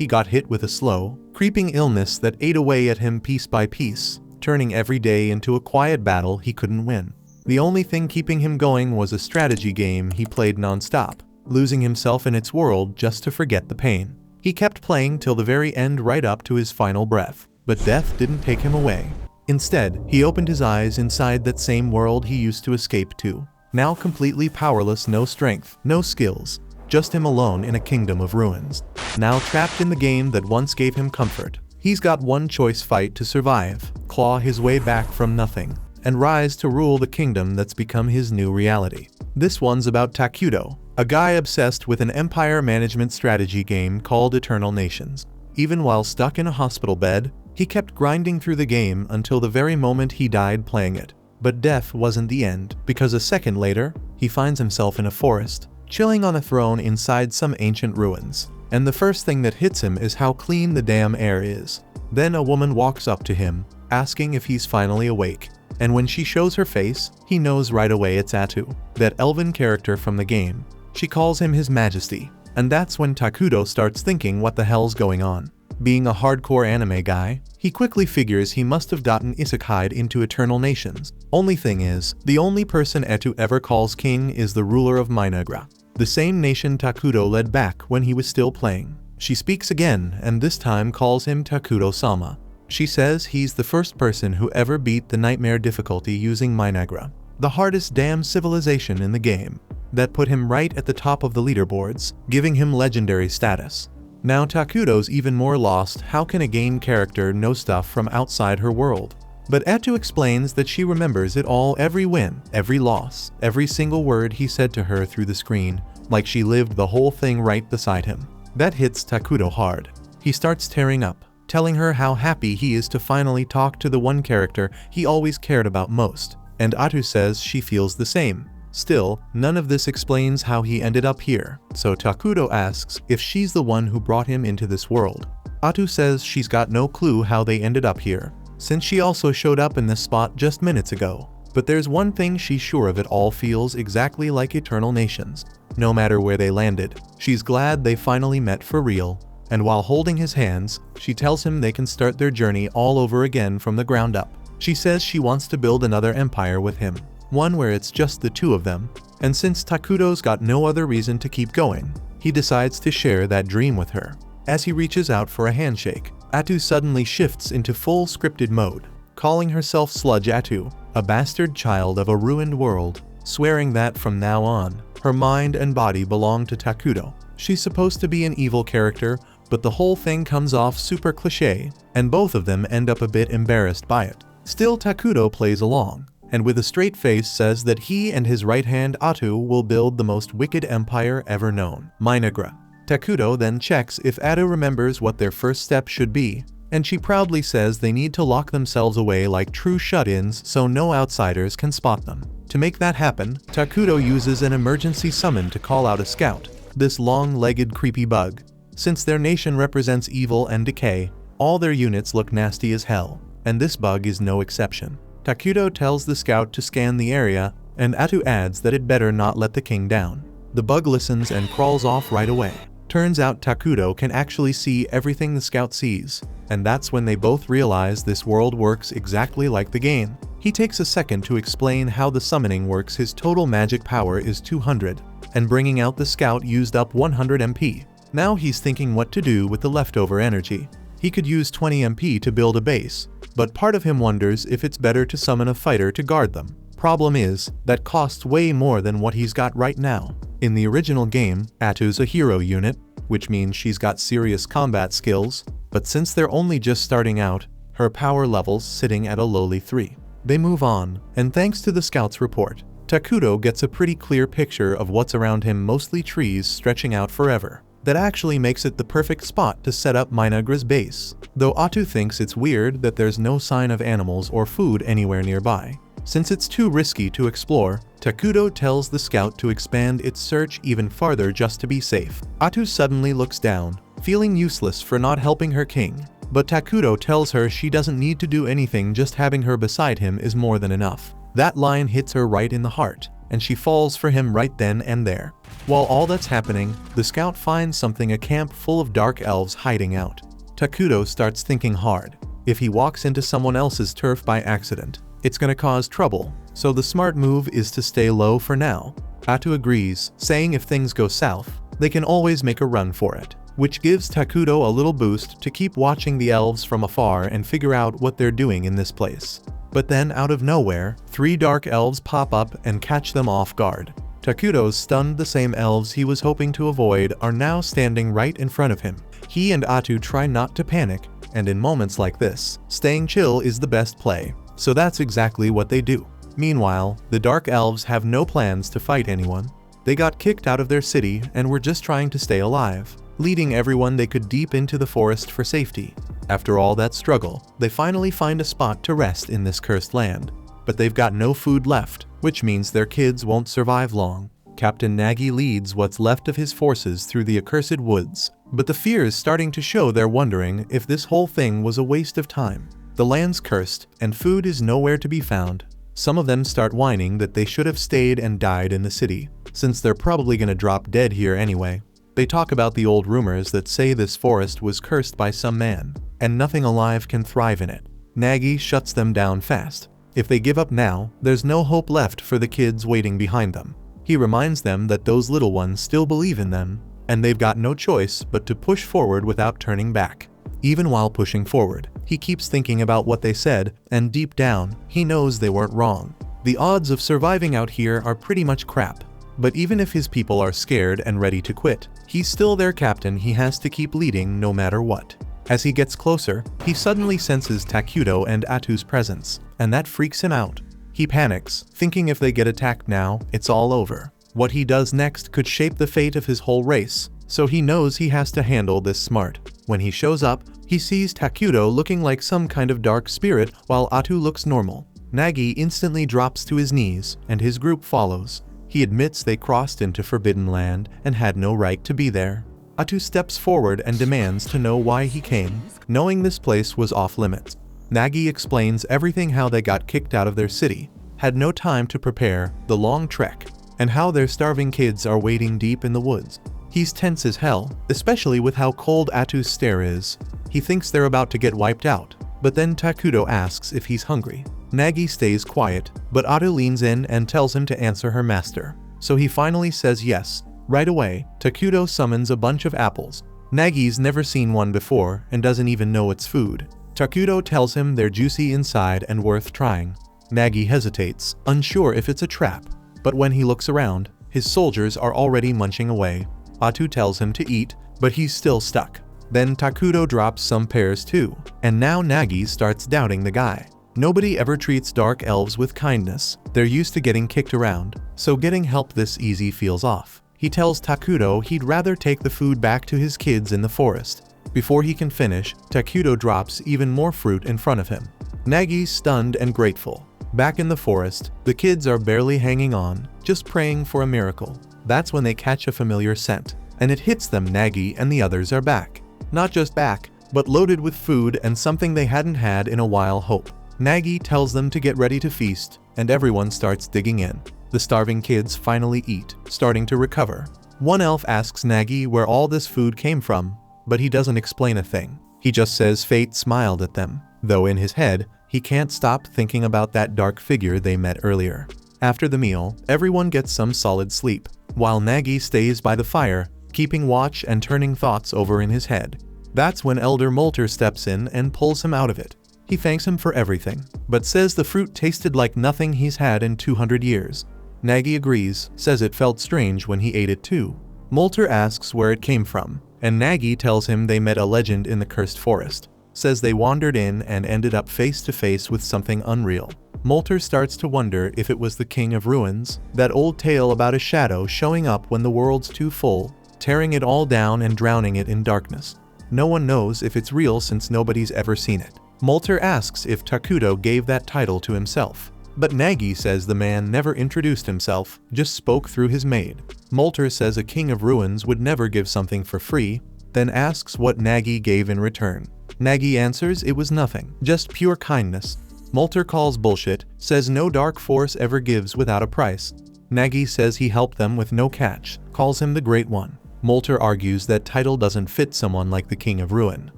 he got hit with a slow, creeping illness that ate away at him piece by piece, turning every day into a quiet battle he couldn't win. The only thing keeping him going was a strategy game he played non-stop, losing himself in its world just to forget the pain. He kept playing till the very end, right up to his final breath. But death didn't take him away. Instead, he opened his eyes inside that same world he used to escape to. Now completely powerless, no strength, no skills, just him alone in a kingdom of ruins. Now trapped in the game that once gave him comfort. He's got one choice: fight to survive, claw his way back from nothing, and rise to rule the kingdom that's become his new reality. This one's about Takuto, a guy obsessed with an empire management strategy game called Eternal Nations. Even while stuck in a hospital bed, he kept grinding through the game until the very moment he died playing it. But death wasn't the end, because a second later, he finds himself in a forest, chilling on a throne inside some ancient ruins. And the first thing that hits him is how clean the damn air is. Then a woman walks up to him, asking if he's finally awake. And when she shows her face, he knows right away it's Atu, that elven character from the game. She calls him His Majesty. And that's when Takuto starts thinking what the hell's going on. Being a hardcore anime guy, he quickly figures he must have gotten isekai'd into Eternal Nations. Only thing is, the only person Atu ever calls king is the ruler of Minagra, the same nation Takuto led back when he was still playing. She speaks again, and this time calls him Takuto-sama. She says he's the first person who ever beat the nightmare difficulty using Minagra, the hardest damn civilization in the game. That put him right at the top of the leaderboards, giving him legendary status. Now Takuto's even more lost. How can a game character know stuff from outside her world? But Atu explains that she remembers it all, every win, every loss, every single word he said to her through the screen, like she lived the whole thing right beside him. That hits Takuto hard. He starts tearing up, telling her how happy he is to finally talk to the one character he always cared about most. And Atu says she feels the same. Still, none of this explains how he ended up here, so Takuto asks if she's the one who brought him into this world. Atu says she's got no clue how they ended up here, since she also showed up in this spot just minutes ago. But there's one thing she's sure of: it all feels exactly like Eternal Nations. No matter where they landed, she's glad they finally met for real. And while holding his hands, she tells him they can start their journey all over again from the ground up. She says she wants to build another empire with him. One where it's just the two of them, and since Takuto's got no other reason to keep going, he decides to share that dream with her. As he reaches out for a handshake, Atu suddenly shifts into full scripted mode, calling herself Sludge Atu, a bastard child of a ruined world, swearing that from now on, her mind and body belong to Takuto. She's supposed to be an evil character, but the whole thing comes off super cliché, and both of them end up a bit embarrassed by it. Still, Takuto plays along, and with a straight face says that he and his right hand Atu will build the most wicked empire ever known, Minagra. Takuto then checks if Atu remembers what their first step should be, and she proudly says they need to lock themselves away like true shut-ins so no outsiders can spot them. To make that happen, Takuto uses an emergency summon to call out a scout, this long-legged creepy bug. Since their nation represents evil and decay, all their units look nasty as hell, and this bug is no exception. Takuto tells the scout to scan the area, and Atu adds that it better not let the king down. The bug listens and crawls off right away. Turns out Takuto can actually see everything the scout sees, and that's when they both realize this world works exactly like the game. He takes a second to explain how the summoning works. His total magic power is 200, and bringing out the scout used up 100 MP. Now he's thinking what to do with the leftover energy. He could use 20 MP to build a base, but part of him wonders if it's better to summon a fighter to guard them. Problem is, that costs way more than what he's got right now. In the original game, Atu's a hero unit, which means she's got serious combat skills, but since they're only just starting out, her power level's sitting at a lowly 3. They move on, and thanks to the scout's report, Takuto gets a pretty clear picture of what's around him, mostly trees stretching out forever. That actually makes it the perfect spot to set up Minagra's base, though Atu thinks it's weird that there's no sign of animals or food anywhere nearby. Since it's too risky to explore, Takuto tells the scout to expand its search even farther just to be safe. Atu suddenly looks down, feeling useless for not helping her king, but Takuto tells her she doesn't need to do anything, just having her beside him is more than enough. That line hits her right in the heart, and she falls for him right then and there. While all that's happening, the scout finds something, a camp full of dark elves hiding out. Takuto starts thinking hard. If he walks into someone else's turf by accident, it's gonna cause trouble, so the smart move is to stay low for now. Atu agrees, saying if things go south, they can always make a run for it, which gives Takuto a little boost to keep watching the elves from afar and figure out what they're doing in this place. But then out of nowhere, 3 dark elves pop up and catch them off guard. Takuto's stunned. The same elves he was hoping to avoid are now standing right in front of him. He and Atu try not to panic, and in moments like this, staying chill is the best play, so that's exactly what they do. Meanwhile, the dark elves have no plans to fight anyone. They got kicked out of their city and were just trying to stay alive, leading everyone they could deep into the forest for safety. After all that struggle, they finally find a spot to rest in this cursed land. But they've got no food left, which means their kids won't survive long. Captain Nagi leads what's left of his forces through the accursed woods, but the fear is starting to show. They're wondering if this whole thing was a waste of time. The land's cursed, and food is nowhere to be found. Some of them start whining that they should have stayed and died in the city, since they're probably gonna drop dead here anyway. They talk about the old rumors that say this forest was cursed by some man, and nothing alive can thrive in it. Nagi shuts them down fast. If they give up now, there's no hope left for the kids waiting behind them. He reminds them that those little ones still believe in them, and they've got no choice but to push forward without turning back. Even while pushing forward, he keeps thinking about what they said, and deep down, he knows they weren't wrong. The odds of surviving out here are pretty much crap. But even if his people are scared and ready to quit, he's still their captain. He has to keep leading no matter what. As he gets closer, he suddenly senses Takuto and Atu's presence, and that freaks him out. He panics, thinking if they get attacked now, it's all over. What he does next could shape the fate of his whole race, so he knows he has to handle this smart. When he shows up, he sees Takuto looking like some kind of dark spirit while Atu looks normal. Nagi instantly drops to his knees, and his group follows. He admits they crossed into forbidden land and had no right to be there. Atu steps forward and demands to know why he came, knowing this place was off limits. Nagi explains everything, how they got kicked out of their city, had no time to prepare, the long trek, and how their starving kids are waiting deep in the woods. He's tense as hell, especially with how cold Atu's stare is. He thinks they're about to get wiped out, but then Takuto asks if he's hungry. Nagi stays quiet, but Atu leans in and tells him to answer her master. So he finally says yes. Right away, Takuto summons a bunch of apples. Nagi's never seen one before and doesn't even know it's food. Takuto tells him they're juicy inside and worth trying. Nagi hesitates, unsure if it's a trap. But when he looks around, his soldiers are already munching away. Atu tells him to eat, but he's still stuck. Then Takuto drops some pears too, and now Nagi starts doubting the guy. Nobody ever treats dark elves with kindness. They're used to getting kicked around, so getting help this easy feels off. He tells Takuto he'd rather take the food back to his kids in the forest. Before he can finish, Takuto drops even more fruit in front of him. Nagi's stunned and grateful. Back in the forest, the kids are barely hanging on, just praying for a miracle. That's when they catch a familiar scent, and it hits them. Nagi and the others are back. Not just back, but loaded with food and something they hadn't had in a while, hope. Nagi tells them to get ready to feast, and everyone starts digging in. The starving kids finally eat, starting to recover. One elf asks Nagi where all this food came from, but he doesn't explain a thing. He just says fate smiled at them, though in his head, he can't stop thinking about that dark figure they met earlier. After the meal, everyone gets some solid sleep, while Nagi stays by the fire, keeping watch and turning thoughts over in his head. That's when Elder Molter steps in and pulls him out of it. He thanks him for everything, but says the fruit tasted like nothing he's had in 200 years. Nagi agrees, says it felt strange when he ate it too. Molter asks where it came from, and Nagi tells him they met a legend in the cursed forest. Says they wandered in and ended up face to face with something unreal. Molter starts to wonder if it was the King of Ruins, that old tale about a shadow showing up when the world's too full, tearing it all down and drowning it in darkness. No one knows if it's real since nobody's ever seen it. Molter asks if Takuto gave that title to himself. But Nagi says the man never introduced himself, just spoke through his maid. Molter says a King of Ruins would never give something for free, then asks what Nagi gave in return. Nagi answers it was nothing, just pure kindness. Molter calls bullshit, says no dark force ever gives without a price. Nagi says he helped them with no catch, calls him the Great One. Molter argues that title doesn't fit someone like the King of Ruin.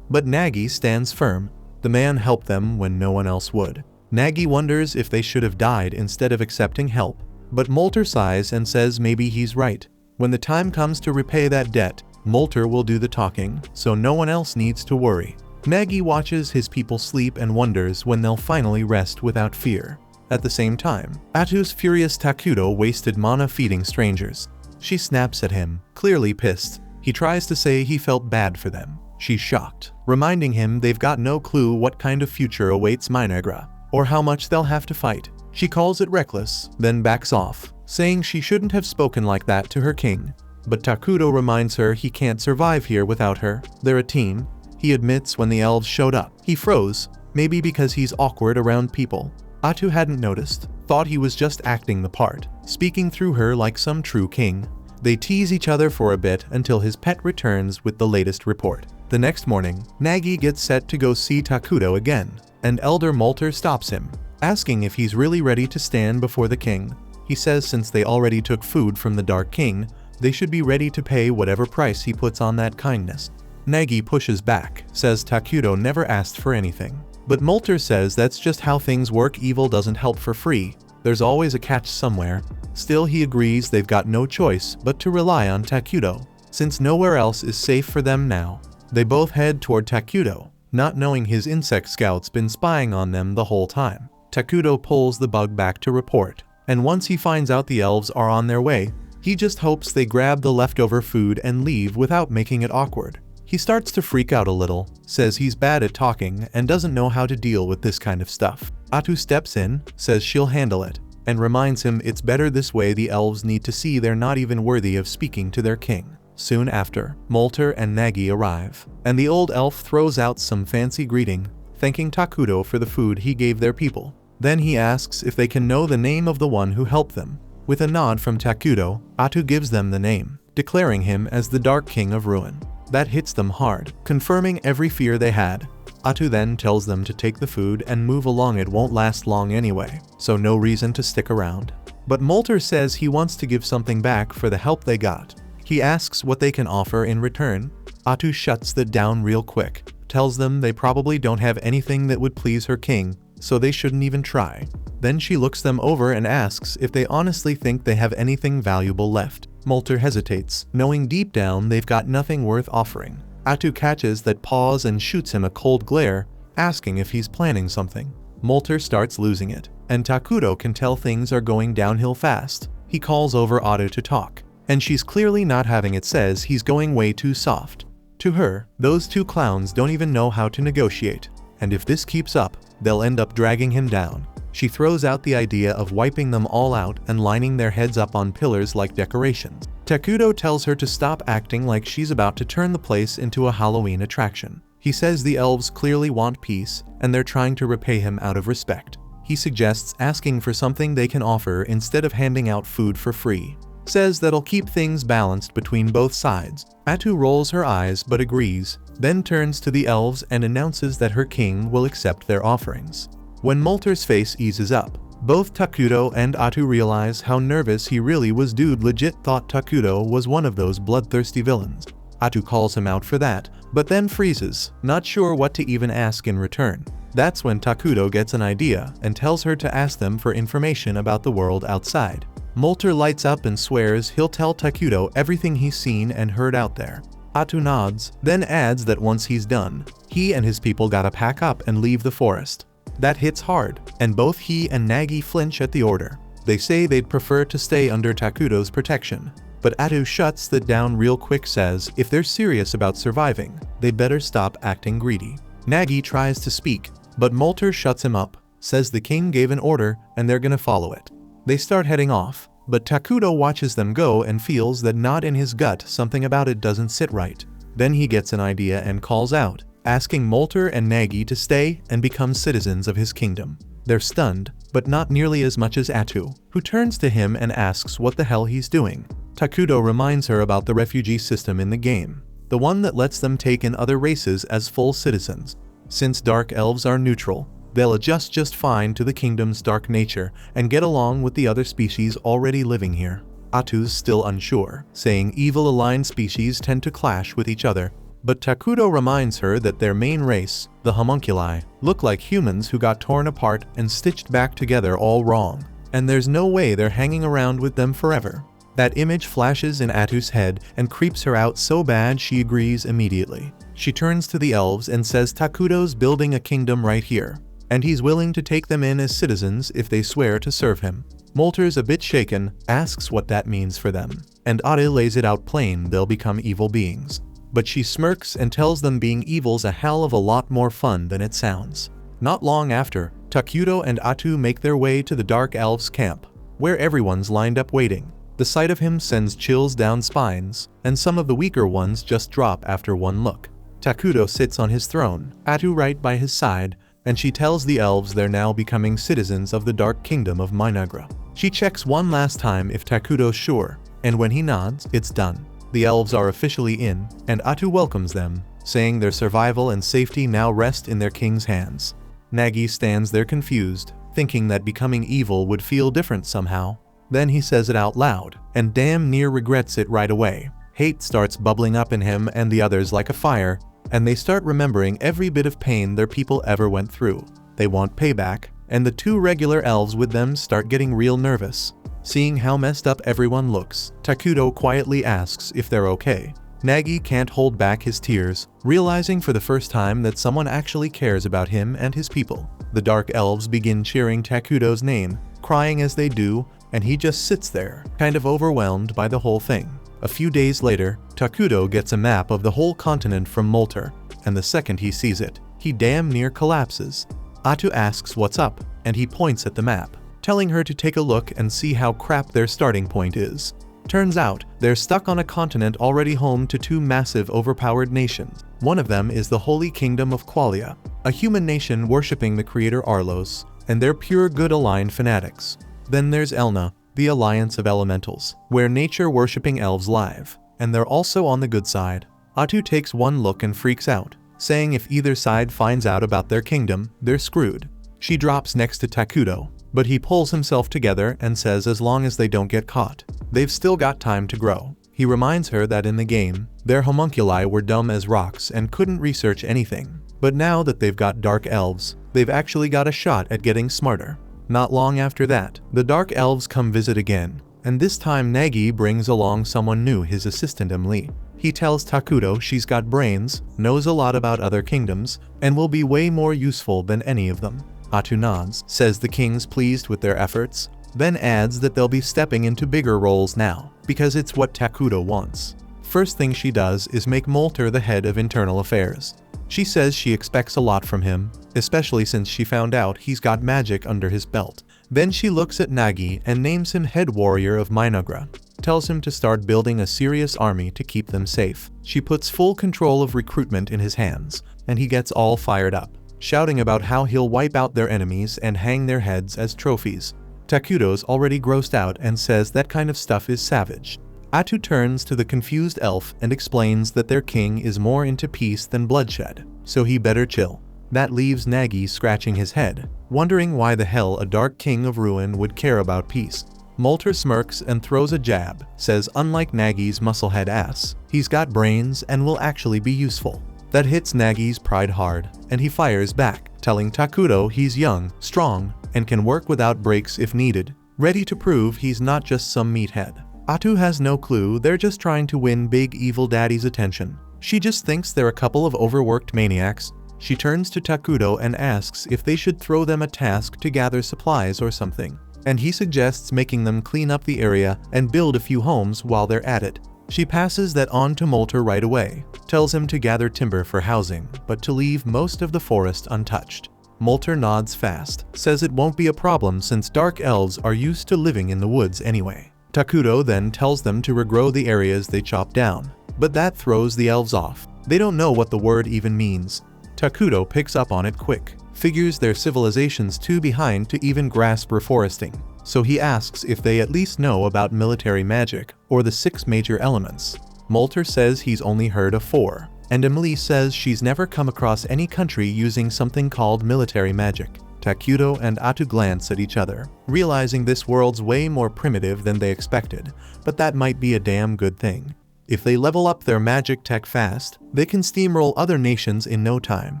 But Nagi stands firm. The man helped them when no one else would. Nagi wonders if they should have died instead of accepting help. But Molter sighs and says maybe he's right. When the time comes to repay that debt, Molter will do the talking, so no one else needs to worry. Nagi watches his people sleep and wonders when they'll finally rest without fear. At the same time, Atu's furious Takuto wasted mana feeding strangers. She snaps at him, clearly pissed. He tries to say he felt bad for them. She's shocked, reminding him they've got no clue what kind of future awaits Minagra, or how much they'll have to fight. She calls it reckless, then backs off, saying she shouldn't have spoken like that to her king. But Takuto reminds her he can't survive here without her. They're a team. He admits when the elves showed up. He froze, maybe because he's awkward around people. Atu hadn't noticed, thought he was just acting the part, speaking through her like some true king. They tease each other for a bit until his pet returns with the latest report. The next morning, Nagi gets set to go see Takuto again, and Elder Molter stops him, asking if he's really ready to stand before the king. He says since they already took food from the Dark King, they should be ready to pay whatever price he puts on that kindness. Nagi pushes back, says Takuto never asked for anything. But Molter says that's just how things work. Evil doesn't help for free. There's always a catch somewhere. Still, he agrees they've got no choice but to rely on Takuto, since nowhere else is safe for them now. They both head toward Takuto, not knowing his insect scout's been spying on them the whole time. Takuto pulls the bug back to report, and once he finds out the elves are on their way, he just hopes they grab the leftover food and leave without making it awkward. He starts to freak out a little, says he's bad at talking and doesn't know how to deal with this kind of stuff. Atu steps in, says she'll handle it, and reminds him it's better this way. The elves need to see they're not even worthy of speaking to their king. Soon after, Molter and Nagi arrive, and the old elf throws out some fancy greeting, thanking Takuto for the food he gave their people. Then he asks if they can know the name of the one who helped them. With a nod from Takuto, Atu gives them the name, declaring him as the Dark King of Ruin. That hits them hard, confirming every fear they had. Atu then tells them to take the food and move along. It won't last long anyway, so no reason to stick around. But Molter says he wants to give something back for the help they got. He asks what they can offer in return. Atu shuts that down real quick, tells them they probably don't have anything that would please her king, so they shouldn't even try. Then she looks them over and asks if they honestly think they have anything valuable left. Molter hesitates, knowing deep down they've got nothing worth offering. Atu catches that pause and shoots him a cold glare, asking if he's planning something. Molter starts losing it, and Takuto can tell things are going downhill fast. He calls over Atu to talk, and she's clearly not having it, says he's going way too soft. To her, those two clowns don't even know how to negotiate, and if this keeps up, they'll end up dragging him down. She throws out the idea of wiping them all out and lining their heads up on pillars like decorations. Takuto tells her to stop acting like she's about to turn the place into a Halloween attraction. He says the elves clearly want peace, and they're trying to repay him out of respect. He suggests asking for something they can offer instead of handing out food for free. Says that'll keep things balanced between both sides. Atu rolls her eyes but agrees, then turns to the elves and announces that her king will accept their offerings. When Molter's face eases up, both Takuto and Atu realize how nervous he really was. Dude legit thought Takuto was one of those bloodthirsty villains. Atu calls him out for that, but then freezes, not sure what to even ask in return. That's when Takuto gets an idea and tells her to ask them for information about the world outside. Molter lights up and swears he'll tell Takuto everything he's seen and heard out there. Atu nods, then adds that once he's done, he and his people gotta pack up and leave the forest. That hits hard, and both he and Nagi flinch at the order. They say they'd prefer to stay under Takuto's protection, but Atu shuts that down real quick, says if they're serious about surviving, they better stop acting greedy. Nagi tries to speak, but Molter shuts him up, says the king gave an order and they're gonna follow it. They start heading off, but Takuto watches them go and feels that not in his gut, something about it doesn't sit right. Then he gets an idea and calls out, asking Molter and Nagi to stay and become citizens of his kingdom. They're stunned, but not nearly as much as Atu, who turns to him and asks what the hell he's doing. Takuto reminds her about the refugee system in the game, the one that lets them take in other races as full citizens. Since dark elves are neutral, they'll adjust just fine to the kingdom's dark nature and get along with the other species already living here. Atu's still unsure, saying evil-aligned species tend to clash with each other, but Takuto reminds her that their main race, the homunculi, look like humans who got torn apart and stitched back together all wrong, and there's no way they're hanging around with them forever. That image flashes in Atu's head and creeps her out so bad she agrees immediately. She turns to the elves and says Takuto's building a kingdom right here, and he's willing to take them in as citizens if they swear to serve him. Molter's a bit shaken, asks what that means for them, and Atu lays it out plain they'll become evil beings. But she smirks and tells them being evil's a hell of a lot more fun than it sounds. Not long after, Takuto and Atu make their way to the Dark Elves' camp, where everyone's lined up waiting. The sight of him sends chills down spines, and some of the weaker ones just drop after one look. Takuto sits on his throne, Atu right by his side, and she tells the elves they're now becoming citizens of the Dark Kingdom of Minagra. She checks one last time if Takuto's sure, and when he nods, it's done. The elves are officially in, and Atu welcomes them, saying their survival and safety now rest in their king's hands. Nagi stands there confused, thinking that becoming evil would feel different somehow. Then he says it out loud, and damn near regrets it right away. Hate starts bubbling up in him and the others like a fire, and they start remembering every bit of pain their people ever went through. They want payback, and the two regular elves with them start getting real nervous. Seeing how messed up everyone looks, Takuto quietly asks if they're okay. Nagi can't hold back his tears, realizing for the first time that someone actually cares about him and his people. The Dark Elves begin cheering Takuto's name, crying as they do, and he just sits there, kind of overwhelmed by the whole thing. A few days later, Takuto gets a map of the whole continent from Molter, and the second he sees it, he damn near collapses. Atu asks what's up, and he points at the map, telling her to take a look and see how crap their starting point is. Turns out, they're stuck on a continent already home to two massive overpowered nations. One of them is the Holy Kingdom of Qualia, a human nation worshipping the creator Arlos, and they're pure good-aligned fanatics. Then there's Elna, the Alliance of Elementals, where nature-worshipping elves live, and they're also on the good side. Atu takes one look and freaks out, saying if either side finds out about their kingdom, they're screwed. She drops next to Takuto, but he pulls himself together and says as long as they don't get caught, they've still got time to grow. He reminds her that in the game, their homunculi were dumb as rocks and couldn't research anything, but now that they've got Dark Elves, they've actually got a shot at getting smarter. Not long after that, the Dark Elves come visit again, and this time Nagi brings along someone new, his assistant Emily. He tells Takuto she's got brains, knows a lot about other kingdoms, and will be way more useful than any of them. Atu nods, says the king's pleased with their efforts, then adds that they'll be stepping into bigger roles now, because it's what Takuto wants. First thing she does is make Molter the head of internal affairs. She says she expects a lot from him, especially since she found out he's got magic under his belt. Then she looks at Nagi and names him head warrior of Minagra, tells him to start building a serious army to keep them safe. She puts full control of recruitment in his hands, and he gets all fired up, shouting about how he'll wipe out their enemies and hang their heads as trophies. Takuto's already grossed out and says that kind of stuff is savage. Atu turns to the confused elf and explains that their king is more into peace than bloodshed, so he better chill. That leaves Nagi scratching his head, wondering why the hell a dark king of ruin would care about peace. Molter smirks and throws a jab, says unlike Nagi's musclehead ass, he's got brains and will actually be useful. That hits Nagi's pride hard, and he fires back, telling Takuto he's young, strong, and can work without breaks if needed, ready to prove he's not just some meathead. Atu has no clue they're just trying to win Big Evil Daddy's attention. She just thinks they're a couple of overworked maniacs. She turns to Takuto and asks if they should throw them a task to gather supplies or something, and he suggests making them clean up the area and build a few homes while they're at it. She passes that on to Molter right away, tells him to gather timber for housing, but to leave most of the forest untouched. Molter nods fast, says it won't be a problem since Dark Elves are used to living in the woods anyway. Takuto then tells them to regrow the areas they chopped down, but that throws the elves off. They don't know what the word even means. Takuto picks up on it quick, figures their civilization's too behind to even grasp reforesting, so he asks if they at least know about military magic or the 6 major elements. Molter says he's only heard of 4, and Emily says she's never come across any country using something called military magic. Takuto and Atu glance at each other, realizing this world's way more primitive than they expected, but that might be a damn good thing. If they level up their magic tech fast, they can steamroll other nations in no time.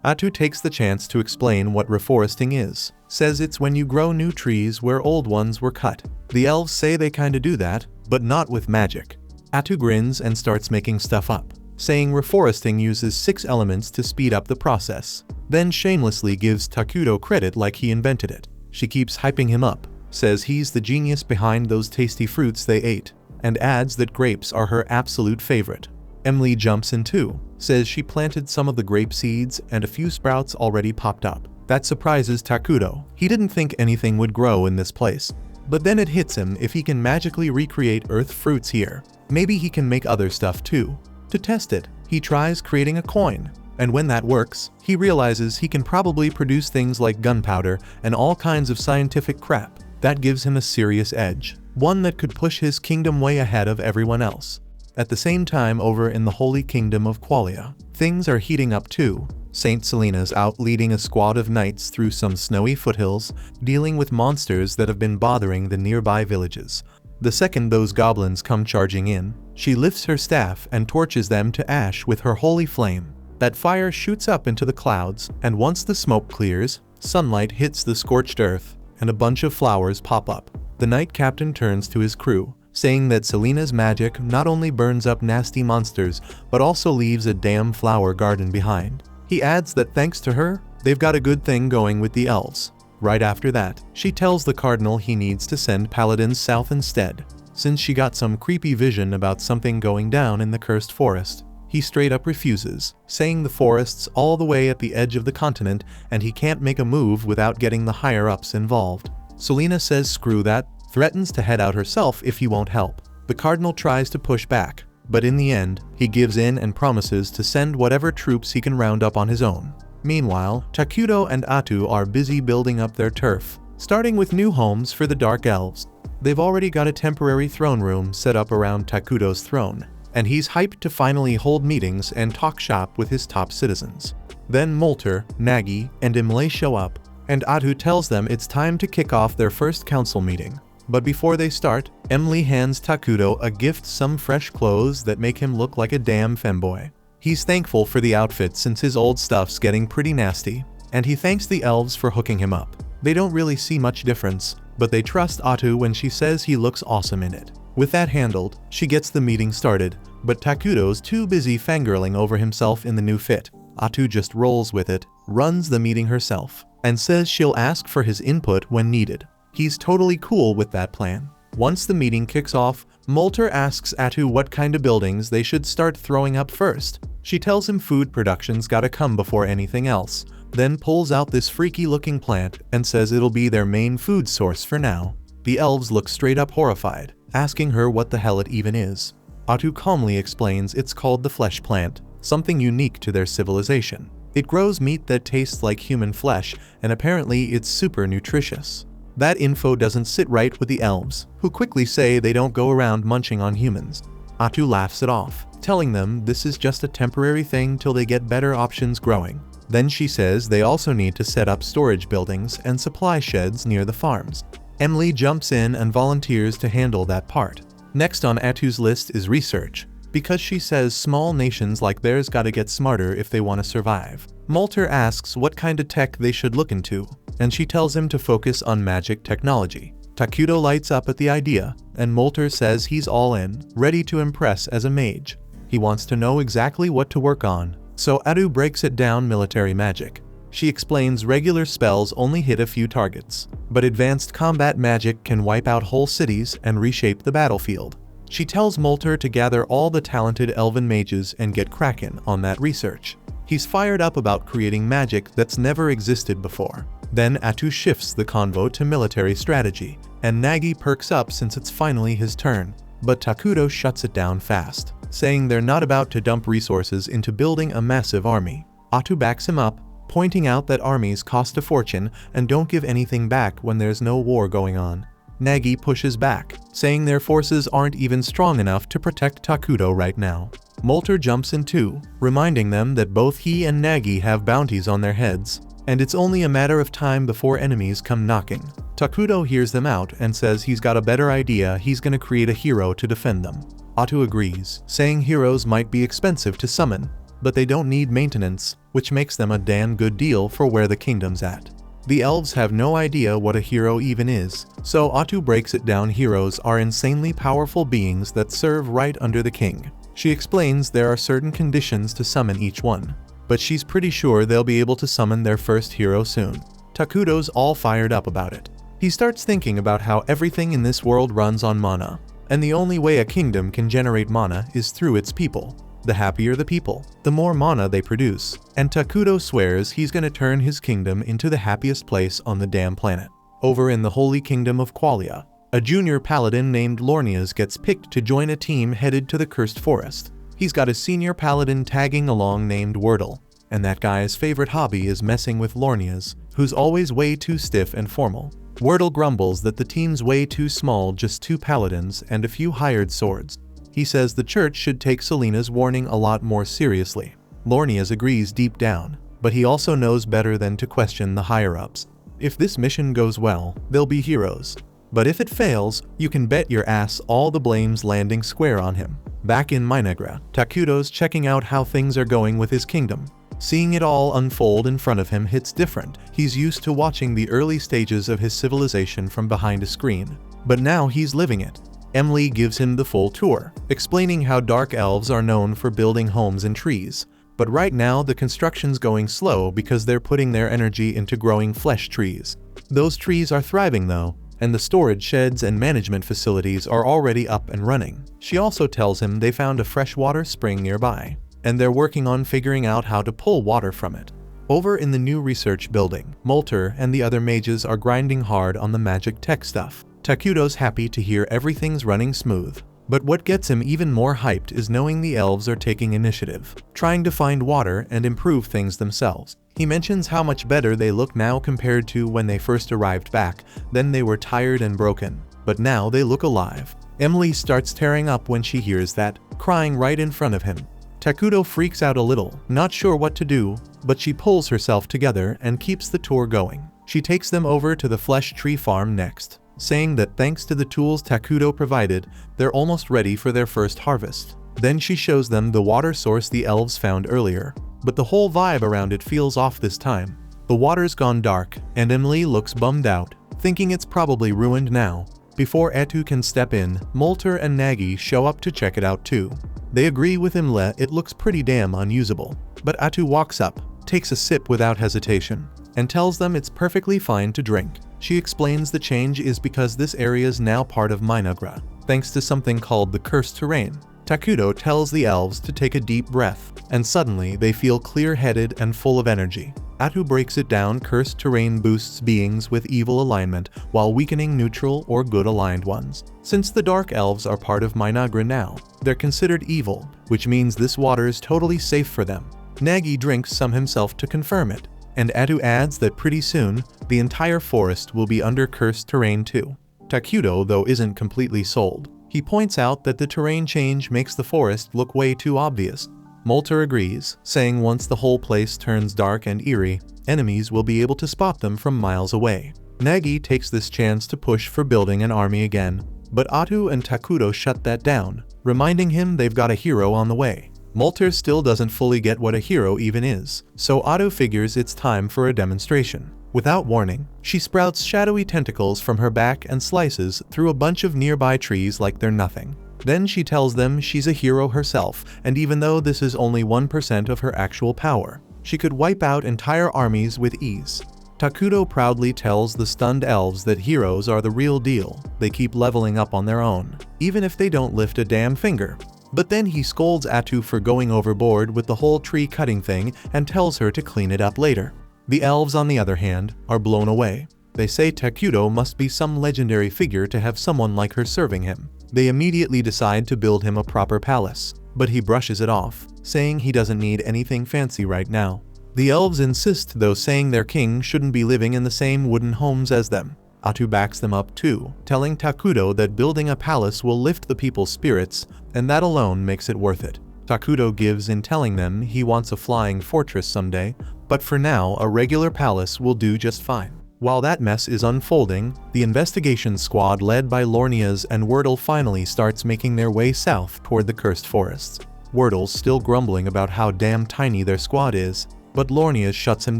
Atu takes the chance to explain what reforesting is, says it's when you grow new trees where old ones were cut. The elves say they kinda do that, but not with magic. Atu grins and starts making stuff up, saying reforesting uses 6 elements to speed up the process, then shamelessly gives Takuto credit like he invented it. She keeps hyping him up, says he's the genius behind those tasty fruits they ate, and adds that grapes are her absolute favorite. Emily jumps in too, says she planted some of the grape seeds and a few sprouts already popped up. That surprises Takuto. He didn't think anything would grow in this place. But then it hits him if he can magically recreate earth fruits here. Maybe he can make other stuff too. To test it, he tries creating a coin, and when that works, he realizes he can probably produce things like gunpowder and all kinds of scientific crap. That gives him a serious edge, one that could push his kingdom way ahead of everyone else. At the same time, over in the Holy Kingdom of Qualia, things are heating up too. Saint Selena's out leading a squad of knights through some snowy foothills, dealing with monsters that have been bothering the nearby villages. The second those goblins come charging in, she lifts her staff and torches them to ash with her holy flame. That fire shoots up into the clouds, and once the smoke clears, sunlight hits the scorched earth, and a bunch of flowers pop up. The knight captain turns to his crew, saying that Selena's magic not only burns up nasty monsters, but also leaves a damn flower garden behind. He adds that thanks to her, they've got a good thing going with the elves. Right after that, she tells the cardinal he needs to send paladins south instead, since she got some creepy vision about something going down in the cursed forest. He straight up refuses, saying the forest's all the way at the edge of the continent and he can't make a move without getting the higher-ups involved. Selena says screw that, threatens to head out herself if he won't help. The cardinal tries to push back, but in the end, he gives in and promises to send whatever troops he can round up on his own. Meanwhile, Takuto and Atu are busy building up their turf, starting with new homes for the Dark Elves. They've already got a temporary throne room set up around Takuto's throne, and he's hyped to finally hold meetings and talk shop with his top citizens. Then Molter, Nagi, and Imlay show up, and Atu tells them it's time to kick off their first council meeting. But before they start, Emily hands Takuto a gift, some fresh clothes that make him look like a damn femboy. He's thankful for the outfit since his old stuff's getting pretty nasty, and he thanks the elves for hooking him up. They don't really see much difference, but they trust Atu when she says he looks awesome in it. With that handled, she gets the meeting started, but Takuto's too busy fangirling over himself in the new fit. Atu just rolls with it, runs the meeting herself, and says she'll ask for his input when needed. He's totally cool with that plan. Once the meeting kicks off, Molter asks Atu what kind of buildings they should start throwing up first. She tells him food production's gotta come before anything else, then pulls out this freaky looking plant and says it'll be their main food source for now. The elves look straight up horrified, asking her what the hell it even is. Atu calmly explains it's called the flesh plant, something unique to their civilization. It grows meat that tastes like human flesh, and apparently it's super nutritious. That info doesn't sit right with the elves, who quickly say they don't go around munching on humans. Atu laughs it off, telling them this is just a temporary thing till they get better options growing. Then she says they also need to set up storage buildings and supply sheds near the farms. Emily jumps in and volunteers to handle that part. Next on Atu's list is research, because she says small nations like theirs gotta get smarter if they want to survive. Molter asks what kind of tech they should look into, and she tells him to focus on magic technology. Takuto lights up at the idea, and Molter says he's all in, ready to impress as a mage. He wants to know exactly what to work on, so Atu breaks it down military magic. She explains regular spells only hit a few targets, but advanced combat magic can wipe out whole cities and reshape the battlefield. She tells Molter to gather all the talented elven mages and get cracking on that research. He's fired up about creating magic that's never existed before. Then Atu shifts the convo to military strategy, and Nagi perks up since it's finally his turn. But Takuto shuts it down fast, saying they're not about to dump resources into building a massive army. Atu backs him up, pointing out that armies cost a fortune and don't give anything back when there's no war going on. Nagi pushes back, saying their forces aren't even strong enough to protect Takuto right now. Molter jumps in too, reminding them that both he and Nagi have bounties on their heads. and it's only a matter of time before enemies come knocking. Takuto hears them out and says he's got a better idea. He's gonna create a hero to defend them. Atu agrees, saying heroes might be expensive to summon, but they don't need maintenance, which makes them a damn good deal for where the kingdom's at. The elves have no idea what a hero even is, so Atu breaks it down. Heroes are insanely powerful beings that serve right under the king. She explains there are certain conditions to summon each one, but she's pretty sure they'll be able to summon their first hero soon. Takuto's all fired up about it. He starts thinking about how everything in this world runs on mana, and the only way a kingdom can generate mana is through its people. The happier the people, the more mana they produce, and Takuto swears he's gonna turn his kingdom into the happiest place on the damn planet. Over in the Holy Kingdom of Qualia, a junior paladin named Lornias gets picked to join a team headed to the Cursed Forest. He's got a senior paladin tagging along named Wordle, and that guy's favorite hobby is messing with Lornias, who's always way too stiff and formal. Wordle grumbles that the team's way too small, just 2 paladins and a few hired swords. He says the church should take Selena's warning a lot more seriously. Lornias agrees deep down, but he also knows better than to question the higher-ups. If this mission goes well, they'll be heroes. But if it fails, you can bet your ass all the blame's landing square on him. Back in Minagra, Takuto's checking out how things are going with his kingdom. Seeing it all unfold in front of him hits different. He's used to watching the early stages of his civilization from behind a screen, but now he's living it. Emily gives him the full tour, explaining how dark elves are known for building homes in trees. But right now the construction's going slow because they're putting their energy into growing flesh trees. Those trees are thriving though, and the storage sheds and management facilities are already up and running. She also tells him they found a freshwater spring nearby, and they're working on figuring out how to pull water from it. Over in the new research building, Molter and the other mages are grinding hard on the magic tech stuff. Takuto's happy to hear everything's running smooth, but what gets him even more hyped is knowing the elves are taking initiative, trying to find water and improve things themselves. He mentions how much better they look now compared to when they first arrived back. Then they were tired and broken, but now they look alive. Emily starts tearing up when she hears that, crying right in front of him. Takuto freaks out a little, not sure what to do, but she pulls herself together and keeps the tour going. She takes them over to the flesh tree farm next, saying that thanks to the tools Takuto provided, they're almost ready for their first harvest. Then she shows them the water source the elves found earlier, but the whole vibe around it feels off this time. The water's gone dark, and Emily looks bummed out, thinking it's probably ruined now. Before Atu can step in, Molter and Nagi show up to check it out too. They agree with Imle it looks pretty damn unusable, but Atu walks up, takes a sip without hesitation, and tells them it's perfectly fine to drink. She explains the change is because this area is now part of Minagra, thanks to something called the Cursed Terrain. Takuto tells the elves to take a deep breath, and suddenly they feel clear-headed and full of energy. Atu breaks it down. Cursed terrain boosts beings with evil alignment while weakening neutral or good aligned ones. Since the dark elves are part of Minagra now, they're considered evil, which means this water is totally safe for them. Nagi drinks some himself to confirm it, and Atu adds that pretty soon, the entire forest will be under cursed terrain too. Takuto, though, isn't completely sold. He points out that the terrain change makes the forest look way too obvious. Molter agrees, saying once the whole place turns dark and eerie, enemies will be able to spot them from miles away. Nagi takes this chance to push for building an army again, but Atu and Takuto shut that down, reminding him they've got a hero on the way. Molter still doesn't fully get what a hero even is, so Atu figures it's time for a demonstration. Without warning, she sprouts shadowy tentacles from her back and slices through a bunch of nearby trees like they're nothing. Then she tells them she's a hero herself, and even though this is only 1% of her actual power, she could wipe out entire armies with ease. Takuto proudly tells the stunned elves that heroes are the real deal. They keep leveling up on their own, even if they don't lift a damn finger. But then he scolds Atu for going overboard with the whole tree cutting thing and tells her to clean it up later. The elves, on the other hand, are blown away. They say Takuto must be some legendary figure to have someone like her serving him. They immediately decide to build him a proper palace, but he brushes it off, saying he doesn't need anything fancy right now. The elves insist though, saying their king shouldn't be living in the same wooden homes as them. Atu backs them up too, telling Takuto that building a palace will lift the people's spirits, and that alone makes it worth it. Takuto gives in, telling them he wants a flying fortress someday, but for now a regular palace will do just fine. While that mess is unfolding, the investigation squad led by Lornias and Wordle finally starts making their way south toward the cursed forests. Wordle's still grumbling about how damn tiny their squad is, but Lornias shuts him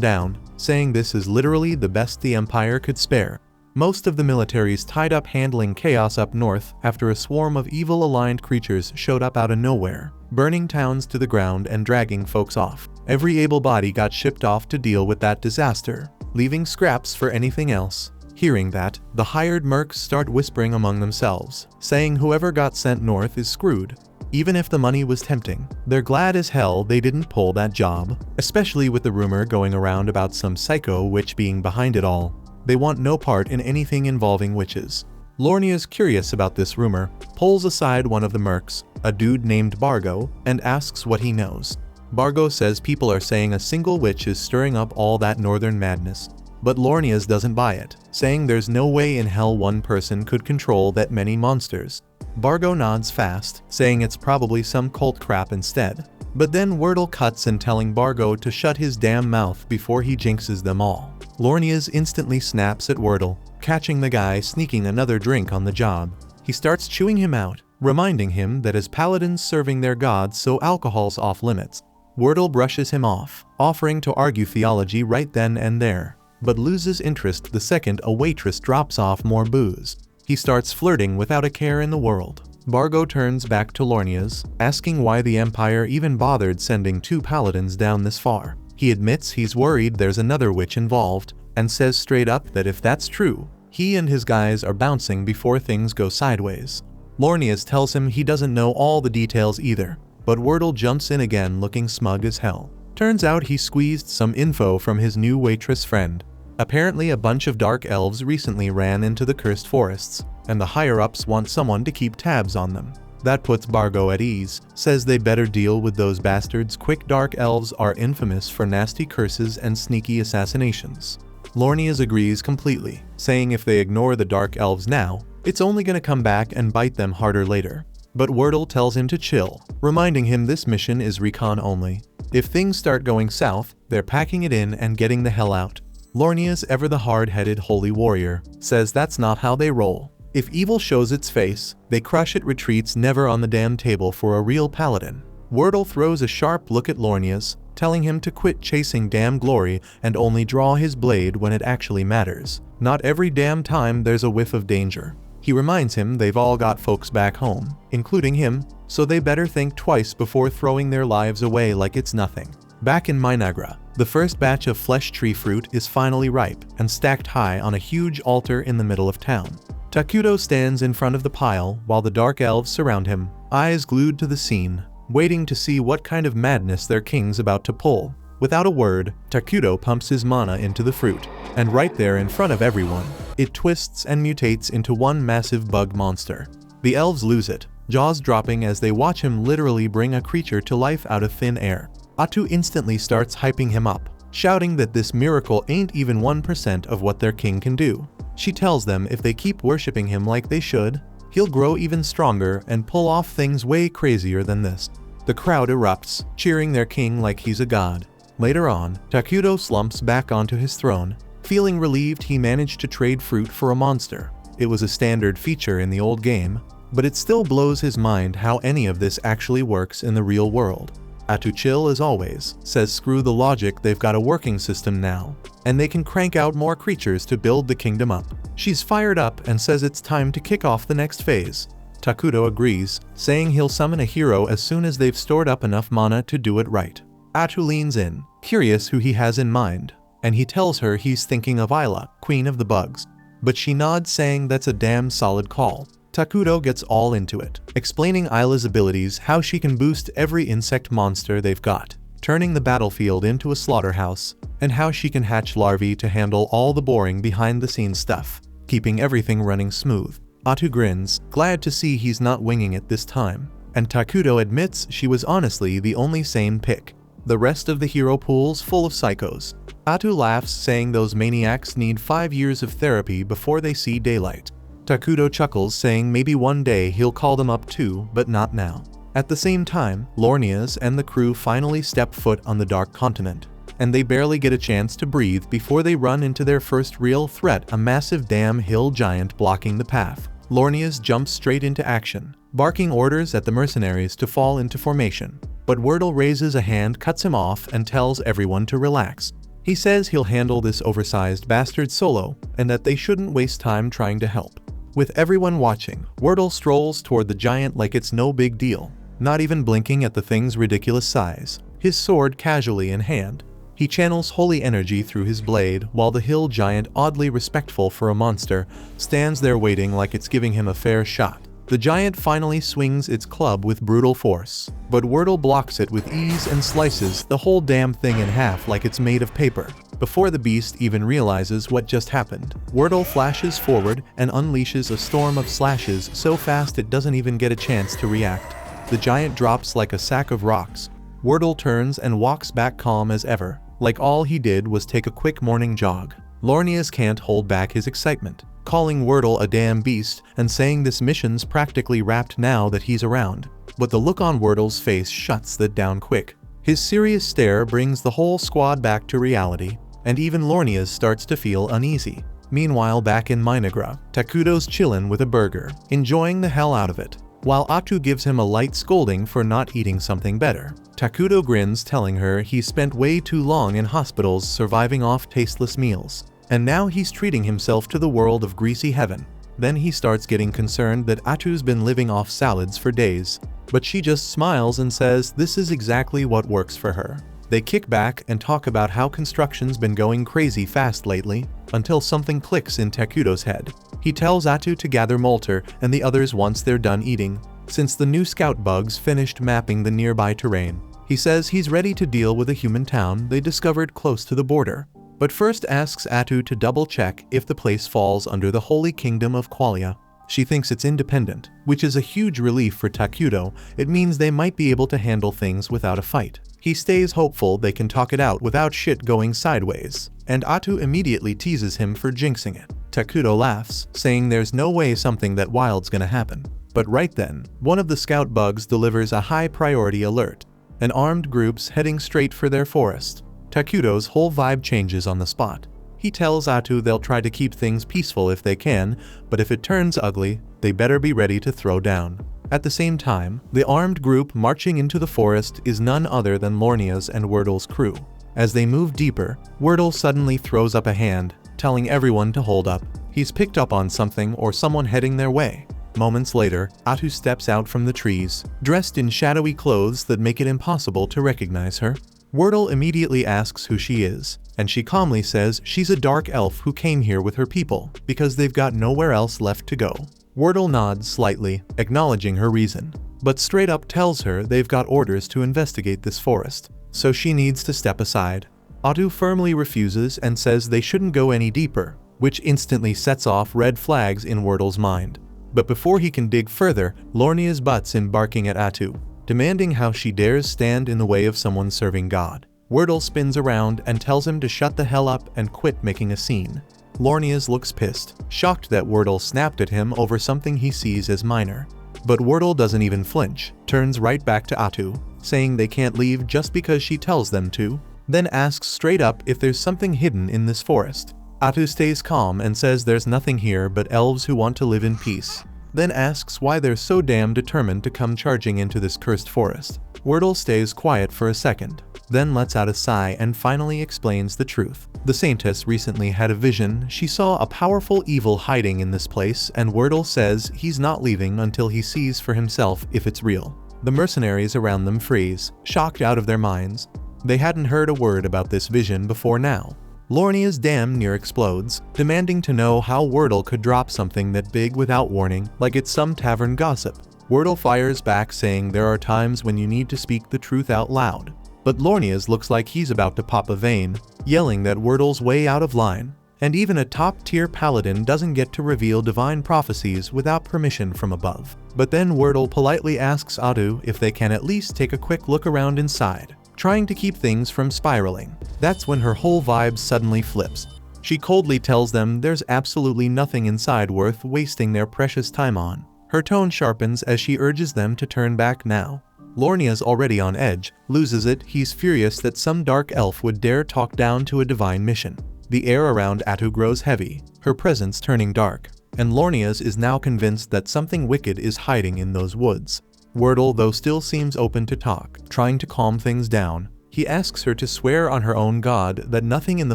down, saying this is literally the best the Empire could spare. Most of the military's tied up handling chaos up north after a swarm of evil-aligned creatures showed up out of nowhere, burning towns to the ground and dragging folks off. Every able body got shipped off to deal with that disaster, leaving scraps for anything else. Hearing that, the hired mercs start whispering among themselves, saying whoever got sent north is screwed. Even if the money was tempting, they're glad as hell they didn't pull that job, especially with the rumor going around about some psycho witch being behind it all. They want no part in anything involving witches. Lornia's curious about this rumor, pulls aside one of the mercs, a dude named Bargo, and asks what he knows. Bargo says people are saying a single witch is stirring up all that northern madness, but Lornias doesn't buy it, saying there's no way in hell one person could control that many monsters. Bargo nods fast, saying it's probably some cult crap instead, but then Wordle cuts in, telling Bargo to shut his damn mouth before he jinxes them all. Lornias instantly snaps at Wordle, catching the guy sneaking another drink on the job. He starts chewing him out, reminding him that as paladins serving their gods, so alcohol's off limits. Wordle brushes him off, offering to argue theology right then and there, but loses interest the second a waitress drops off more booze. He starts flirting without a care in the world. Bargo turns back to Lornias, asking why the Empire even bothered sending 2 paladins down this far. He admits he's worried there's another witch involved, and says straight up that if that's true, he and his guys are bouncing before things go sideways. Lornias tells him he doesn't know all the details either, but Wordle jumps in again looking smug as hell. Turns out he squeezed some info from his new waitress friend. Apparently a bunch of dark elves recently ran into the cursed forests, and the higher-ups want someone to keep tabs on them. That puts Bargo at ease, says they better deal with those bastards quick. Dark elves are infamous for nasty curses and sneaky assassinations. Lornias agrees completely, saying if they ignore the dark elves now, it's only gonna come back and bite them harder later. But Wordle tells him to chill, reminding him this mission is recon only. If things start going south, they're packing it in and getting the hell out. Lornias, ever the hard-headed holy warrior, says that's not how they roll. If evil shows its face, they crush it, retreats, never on the damn table for a real paladin. Wordle throws a sharp look at Lornias, telling him to quit chasing damn glory and only draw his blade when it actually matters. Not every damn time there's a whiff of danger. He reminds him they've all got folks back home, including him, so they better think twice before throwing their lives away like it's nothing. Back in Minagra, the first batch of flesh tree fruit is finally ripe and stacked high on a huge altar in the middle of town. Takuto stands in front of the pile while the dark elves surround him, eyes glued to the scene, waiting to see what kind of madness their king's about to pull. Without a word, Takuto pumps his mana into the fruit, and right there in front of everyone, it twists and mutates into one massive bug monster. The elves lose it, jaws dropping as they watch him literally bring a creature to life out of thin air. Atu instantly starts hyping him up, shouting that this miracle ain't even 1% of what their king can do. She tells them if they keep worshipping him like they should, he'll grow even stronger and pull off things way crazier than this. The crowd erupts, cheering their king like he's a god. Later on, Takuto slumps back onto his throne, feeling relieved he managed to trade fruit for a monster. It was a standard feature in the old game, but it still blows his mind how any of this actually works in the real world. Atu, chill as always, says screw the logic, they've got a working system now, and they can crank out more creatures to build the kingdom up. She's fired up and says it's time to kick off the next phase. Takuto agrees, saying he'll summon a hero as soon as they've stored up enough mana to do it right. Atu leans in, curious who he has in mind, and he tells her he's thinking of Isla, queen of the bugs. But she nods, saying that's a damn solid call. Takuto gets all into it, explaining Isla's abilities, how she can boost every insect monster they've got, turning the battlefield into a slaughterhouse, and how she can hatch larvae to handle all the boring behind-the-scenes stuff, keeping everything running smooth. Atu grins, glad to see he's not winging it this time, and Takuto admits she was honestly the only sane pick. The rest of the hero pool's full of psychos. Atu laughs, saying those maniacs need 5 years of therapy before they see daylight. Takuto chuckles, saying maybe one day he'll call them up too, but not now. At the same time, Lornias and the crew finally step foot on the Dark Continent, and they barely get a chance to breathe before they run into their first real threat, a massive damn hill giant blocking the path. Lornias jumps straight into action, barking orders at the mercenaries to fall into formation. But Wordle raises a hand, cuts him off, and tells everyone to relax. He says he'll handle this oversized bastard solo, and that they shouldn't waste time trying to help. With everyone watching, Wordle strolls toward the giant like it's no big deal, not even blinking at the thing's ridiculous size, his sword casually in hand. He channels holy energy through his blade, while the hill giant, oddly respectful for a monster, stands there waiting like it's giving him a fair shot. The giant finally swings its club with brutal force, but Wordle blocks it with ease and slices the whole damn thing in half like it's made of paper. Before the beast even realizes what just happened, Wordle flashes forward and unleashes a storm of slashes so fast it doesn't even get a chance to react. The giant drops like a sack of rocks. Wordle turns and walks back calm as ever, like all he did was take a quick morning jog. Lornias can't hold back his excitement, calling Wordle a damn beast and saying this mission's practically wrapped now that he's around. But the look on Wordle's face shuts that down quick. His serious stare brings the whole squad back to reality, and even Lornias starts to feel uneasy. Meanwhile, back in Minagra, Takuto's chillin' with a burger, enjoying the hell out of it, while Atu gives him a light scolding for not eating something better. Takuto grins, telling her he's spent way too long in hospitals surviving off tasteless meals, and now he's treating himself to the world of greasy heaven. Then he starts getting concerned that Atu's been living off salads for days, but she just smiles and says this is exactly what works for her. They kick back and talk about how construction's been going crazy fast lately, until something clicks in Takuto's head. He tells Atu to gather Molter and the others once they're done eating, since the new scout bugs finished mapping the nearby terrain. He says he's ready to deal with a human town they discovered close to the border, but first asks Atu to double-check if the place falls under the Holy Kingdom of Qualia. She thinks it's independent, which is a huge relief for Takuto. It means they might be able to handle things without a fight. He stays hopeful they can talk it out without shit going sideways, and Atu immediately teases him for jinxing it. Takuto laughs, saying there's no way something that wild's gonna happen. But right then, one of the scout bugs delivers a high-priority alert. An armed group's heading straight for their forest. Takuto's whole vibe changes on the spot. He tells Atu they'll try to keep things peaceful if they can, but if it turns ugly, they better be ready to throw down. At the same time, the armed group marching into the forest is none other than Lornia's and Wordle's crew. As they move deeper, Wordle suddenly throws up a hand, telling everyone to hold up. He's picked up on something or someone heading their way. Moments later, Atu steps out from the trees, dressed in shadowy clothes that make it impossible to recognize her. Wordle immediately asks who she is, and she calmly says she's a dark elf who came here with her people because they've got nowhere else left to go. Wordle nods slightly, acknowledging her reason, but straight up tells her they've got orders to investigate this forest, so she needs to step aside. Atu firmly refuses and says they shouldn't go any deeper, which instantly sets off red flags in Wordle's mind. But before he can dig further, Lornias butts in, barking at Atu, demanding how she dares stand in the way of someone serving God. Wordle spins around and tells him to shut the hell up and quit making a scene. Lornias looks pissed, shocked that Wordle snapped at him over something he sees as minor. But Wordle doesn't even flinch, turns right back to Atu, saying they can't leave just because she tells them to, then asks straight up if there's something hidden in this forest. Atu stays calm and says there's nothing here but elves who want to live in peace, then asks why they're so damn determined to come charging into this cursed forest. Wordle stays quiet for a second, then lets out a sigh and finally explains the truth. The Saintess recently had a vision. She saw a powerful evil hiding in this place, and Wordle says he's not leaving until he sees for himself if it's real. The mercenaries around them freeze, shocked out of their minds. They hadn't heard a word about this vision before now. Lornias damn near explodes, demanding to know how Wordle could drop something that big without warning, like it's some tavern gossip. Wordle fires back, saying there are times when you need to speak the truth out loud. But Lornias looks like he's about to pop a vein, yelling that Wordle's way out of line, and even a top-tier paladin doesn't get to reveal divine prophecies without permission from above. But then Wordle politely asks Atu if they can at least take a quick look around inside, trying to keep things from spiraling. That's when her whole vibe suddenly flips. She coldly tells them there's absolutely nothing inside worth wasting their precious time on. Her tone sharpens as she urges them to turn back now. Lornia's already on edge, loses it. He's furious that some dark elf would dare talk down to a divine mission. The air around Atu grows heavy, her presence turning dark, and Lornia's is now convinced that something wicked is hiding in those woods. Wordle, though, still seems open to talk, trying to calm things down. He asks her to swear on her own god that nothing in the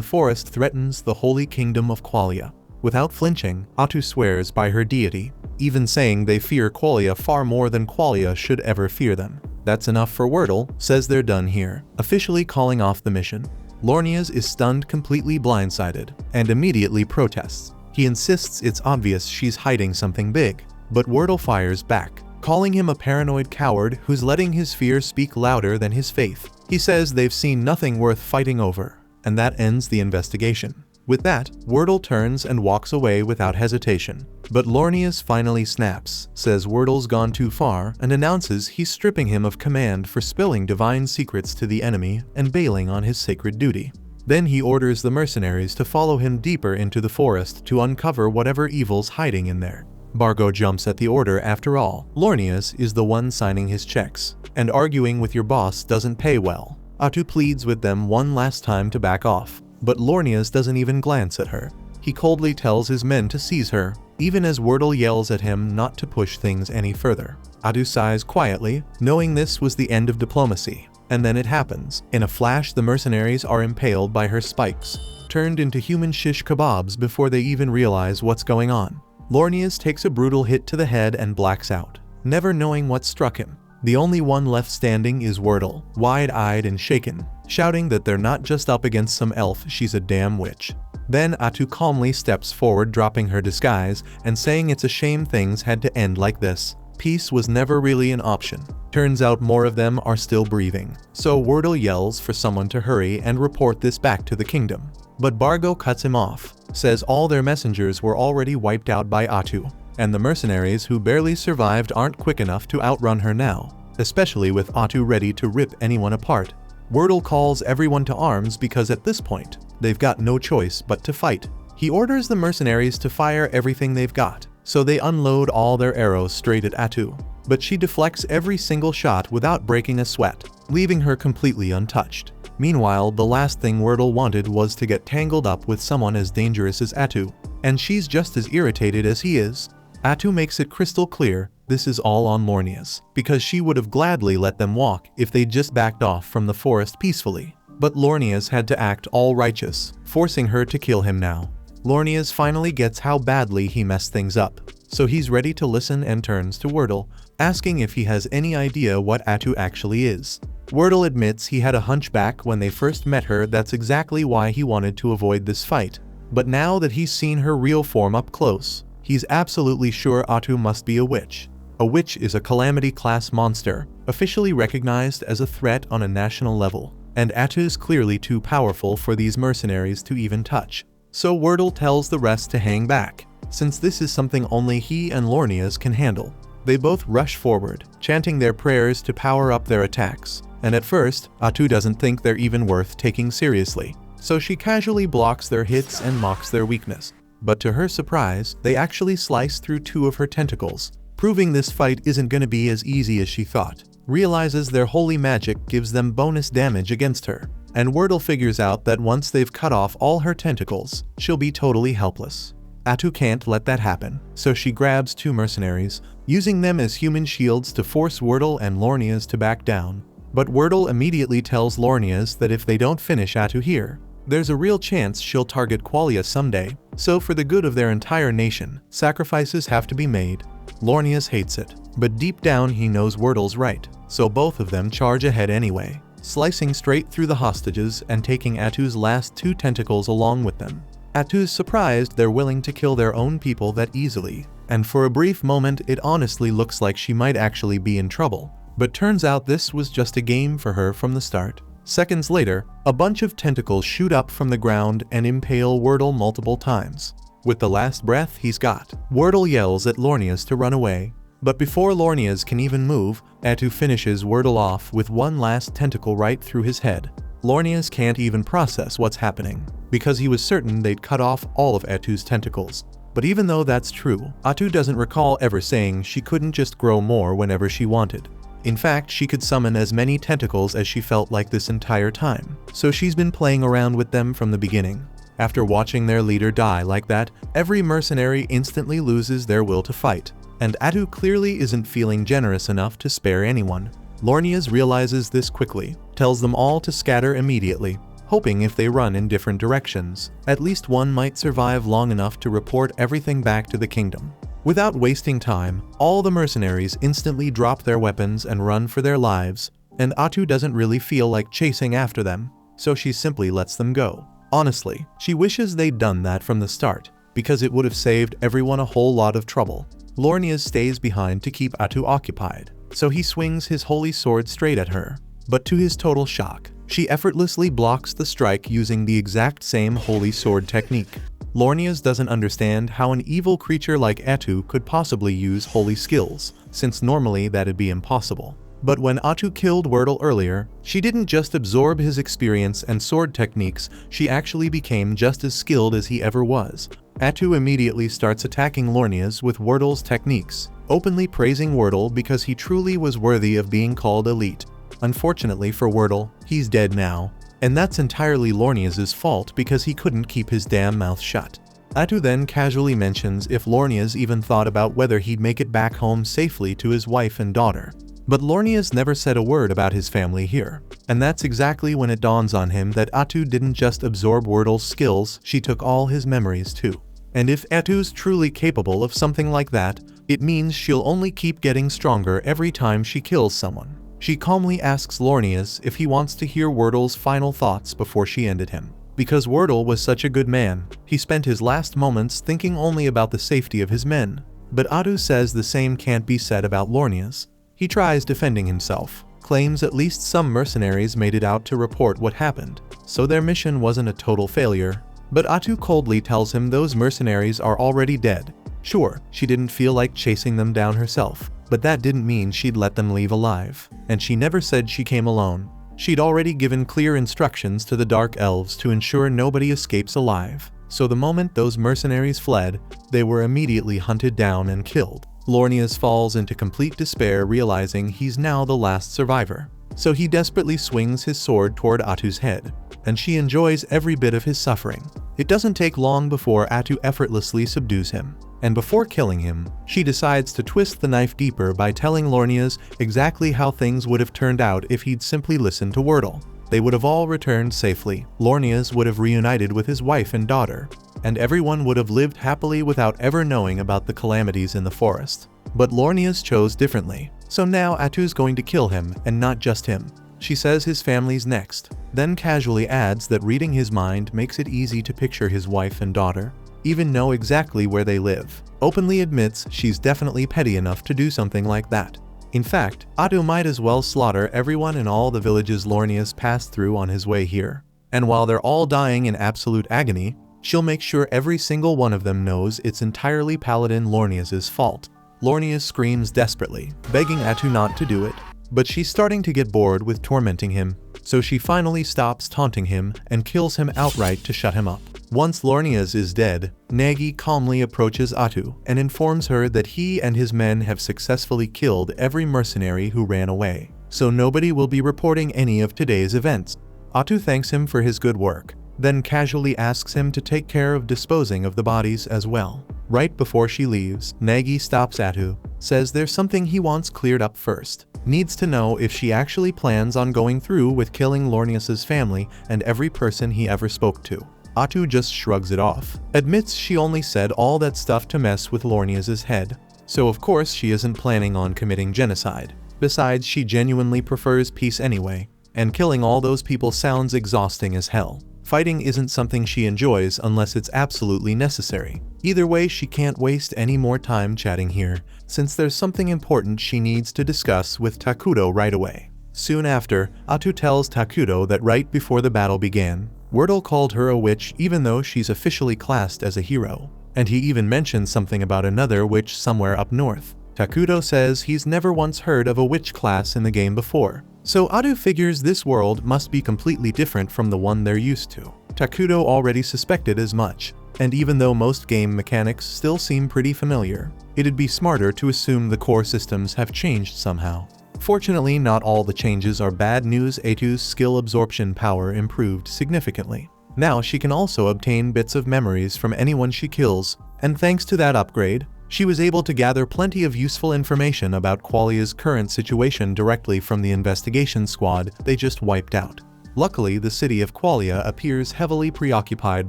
forest threatens the holy kingdom of Qualia. Without flinching, Atu swears by her deity, even saying they fear Qualia far more than Qualia should ever fear them. That's enough for Wordle, says they're done here, officially calling off the mission. Lornia's is stunned, completely blindsided, and immediately protests. He insists it's obvious she's hiding something big, but Wordle fires back, calling him a paranoid coward who's letting his fear speak louder than his faith. He says they've seen nothing worth fighting over, and that ends the investigation. With that, Wordle turns and walks away without hesitation. But Lornia's finally snaps, says Wordle's gone too far, and announces he's stripping him of command for spilling divine secrets to the enemy and bailing on his sacred duty. Then he orders the mercenaries to follow him deeper into the forest to uncover whatever evil's hiding in there. Bargo jumps at the order. After all, Lornia's is the one signing his checks, and arguing with your boss doesn't pay well. Atu pleads with them one last time to back off, but Lornia's doesn't even glance at her. He coldly tells his men to seize her, even as Wordle yells at him not to push things any further. Atu sighs quietly, knowing this was the end of diplomacy. And then it happens. In a flash, the mercenaries are impaled by her spikes, turned into human shish kebabs before they even realize what's going on. Lornia's takes a brutal hit to the head and blacks out, never knowing what struck him. The only one left standing is Wordle, wide-eyed and shaken, shouting that they're not just up against some elf, she's a damn witch. Then Atu calmly steps forward, dropping her disguise and saying it's a shame things had to end like this. Peace was never really an option. Turns out more of them are still breathing. So Wordle yells for someone to hurry and report this back to the kingdom. But Bargo cuts him off, says all their messengers were already wiped out by Atu, and the mercenaries who barely survived aren't quick enough to outrun her now, especially with Atu ready to rip anyone apart. Wordle calls everyone to arms because at this point, they've got no choice but to fight. He orders the mercenaries to fire everything they've got, so they unload all their arrows straight at Atu. But she deflects every single shot without breaking a sweat, leaving her completely untouched. Meanwhile, the last thing Wordle wanted was to get tangled up with someone as dangerous as Atu, and she's just as irritated as he is. Atu makes it crystal clear this is all on Lornia's, because she would have gladly let them walk if they just backed off from the forest peacefully. But Lornia's had to act all righteous, forcing her to kill him now. Lornia's finally gets how badly he messed things up, so he's ready to listen and turns to Wordle, asking if he has any idea what Atu actually is. Wordle admits he had a hunchback when they first met her. That's exactly why he wanted to avoid this fight. But now that he's seen her real form up close, he's absolutely sure Atu must be a witch. A witch is a calamity-class monster, officially recognized as a threat on a national level, and Atu's clearly too powerful for these mercenaries to even touch. So Wordle tells the rest to hang back, since this is something only he and Lornia's can handle. They both rush forward, chanting their prayers to power up their attacks, and at first, Atu doesn't think they're even worth taking seriously, so she casually blocks their hits and mocks their weakness. But to her surprise, they actually slice through 2 of her tentacles, proving this fight isn't going to be as easy as she thought. Realizes their holy magic gives them bonus damage against her, and Wordle figures out that once they've cut off all her tentacles, she'll be totally helpless. Atu can't let that happen, so she grabs 2 mercenaries, using them as human shields to force Wordle and Lornia's to back down. But Wordle immediately tells Lornia's that if they don't finish Atu here, there's a real chance she'll target Qualia someday, so for the good of their entire nation, sacrifices have to be made. Lornia's hates it, but deep down he knows Wordle's right, so both of them charge ahead anyway, slicing straight through the hostages and taking Atu's last 2 tentacles along with them. Atu's surprised they're willing to kill their own people that easily, and for a brief moment it honestly looks like she might actually be in trouble. But turns out this was just a game for her from the start. Seconds later, a bunch of tentacles shoot up from the ground and impale Wordle multiple times. With the last breath he's got, Wordle yells at Lornia's to run away. But before Lornia's can even move, Atu finishes Wordle off with one last tentacle right through his head. Lornia's can't even process what's happening, because he was certain they'd cut off all of Atu's tentacles. But even though that's true, Atu doesn't recall ever saying she couldn't just grow more whenever she wanted. In fact, she could summon as many tentacles as she felt like this entire time, so she's been playing around with them from the beginning. After watching their leader die like that, every mercenary instantly loses their will to fight, and Atu clearly isn't feeling generous enough to spare anyone. Lornias realizes this quickly, tells them all to scatter immediately, hoping if they run in different directions, at least one might survive long enough to report everything back to the kingdom. Without wasting time, all the mercenaries instantly drop their weapons and run for their lives, and Atu doesn't really feel like chasing after them, so she simply lets them go. Honestly, she wishes they'd done that from the start, because it would have saved everyone a whole lot of trouble. Lornias stays behind to keep Atu occupied, so he swings his holy sword straight at her. But to his total shock, she effortlessly blocks the strike using the exact same holy sword technique. Lornias doesn't understand how an evil creature like Atu could possibly use holy skills, since normally that'd be impossible. But when Atu killed Wordle earlier, she didn't just absorb his experience and sword techniques, she actually became just as skilled as he ever was. Atu immediately starts attacking Lornias with Wordle's techniques, openly praising Wordle because he truly was worthy of being called elite. Unfortunately for Wordle, he's dead now, and that's entirely Lornias' fault because he couldn't keep his damn mouth shut. Atu then casually mentions if Lornias even thought about whether he'd make it back home safely to his wife and daughter. But Lornias never said a word about his family here, and that's exactly when it dawns on him that Atu didn't just absorb Wordle's skills, she took all his memories too. And if Atu's truly capable of something like that, it means she'll only keep getting stronger every time she kills someone. She calmly asks Lornias if he wants to hear Wordle's final thoughts before she ended him. Because Wordle was such a good man, he spent his last moments thinking only about the safety of his men. But Atu says the same can't be said about Lornias. He tries defending himself, claims at least some mercenaries made it out to report what happened, so their mission wasn't a total failure. But Atu coldly tells him those mercenaries are already dead. Sure, she didn't feel like chasing them down herself, but that didn't mean she'd let them leave alive, and she never said she came alone. She'd already given clear instructions to the Dark Elves to ensure nobody escapes alive, so the moment those mercenaries fled, they were immediately hunted down and killed. Lornias falls into complete despair, realizing he's now the last survivor, so he desperately swings his sword toward Atu's head, and she enjoys every bit of his suffering. It doesn't take long before Atu effortlessly subdues him, and before killing him, she decides to twist the knife deeper by telling Lornias exactly how things would have turned out if he'd simply listened to Wordle. They would have all returned safely, Lornias would have reunited with his wife and daughter, and everyone would have lived happily without ever knowing about the calamities in the forest. But Lornias chose differently, so now Atu's going to kill him, and not just him. She says his family's next, then casually adds that reading his mind makes it easy to picture his wife and daughter, even know exactly where they live. Openly admits she's definitely petty enough to do something like that. In fact, Atu might as well slaughter everyone in all the villages Lornias passed through on his way here. And while they're all dying in absolute agony, she'll make sure every single one of them knows it's entirely Paladin Lornias' fault. Lornias screams desperately, begging Atu not to do it, but she's starting to get bored with tormenting him, so she finally stops taunting him and kills him outright to shut him up. Once Lornias is dead, Nagi calmly approaches Atu and informs her that he and his men have successfully killed every mercenary who ran away, so nobody will be reporting any of today's events. Atu thanks him for his good work, then casually asks him to take care of disposing of the bodies as well. Right before she leaves, Nagi stops Atu, says there's something he wants cleared up first. Needs to know if she actually plans on going through with killing Lornias' family and every person he ever spoke to. Atu just shrugs it off, admits she only said all that stuff to mess with Lornias' head, so of course she isn't planning on committing genocide. Besides, she genuinely prefers peace anyway, and killing all those people sounds exhausting as hell. Fighting isn't something she enjoys unless it's absolutely necessary. Either way, she can't waste any more time chatting here, since there's something important she needs to discuss with Takuto right away. Soon after, Atu tells Takuto that right before the battle began, Wordle called her a witch even though she's officially classed as a hero, and he even mentioned something about another witch somewhere up north. Takuto says he's never once heard of a witch class in the game before, so Atu figures this world must be completely different from the one they're used to. Takuto already suspected as much, and even though most game mechanics still seem pretty familiar, it'd be smarter to assume the core systems have changed somehow. Fortunately, not all the changes are bad news. Atu's skill absorption power improved significantly. Now she can also obtain bits of memories from anyone she kills, and thanks to that upgrade, she was able to gather plenty of useful information about Qualia's current situation directly from the investigation squad they just wiped out. Luckily, the city of Qualia appears heavily preoccupied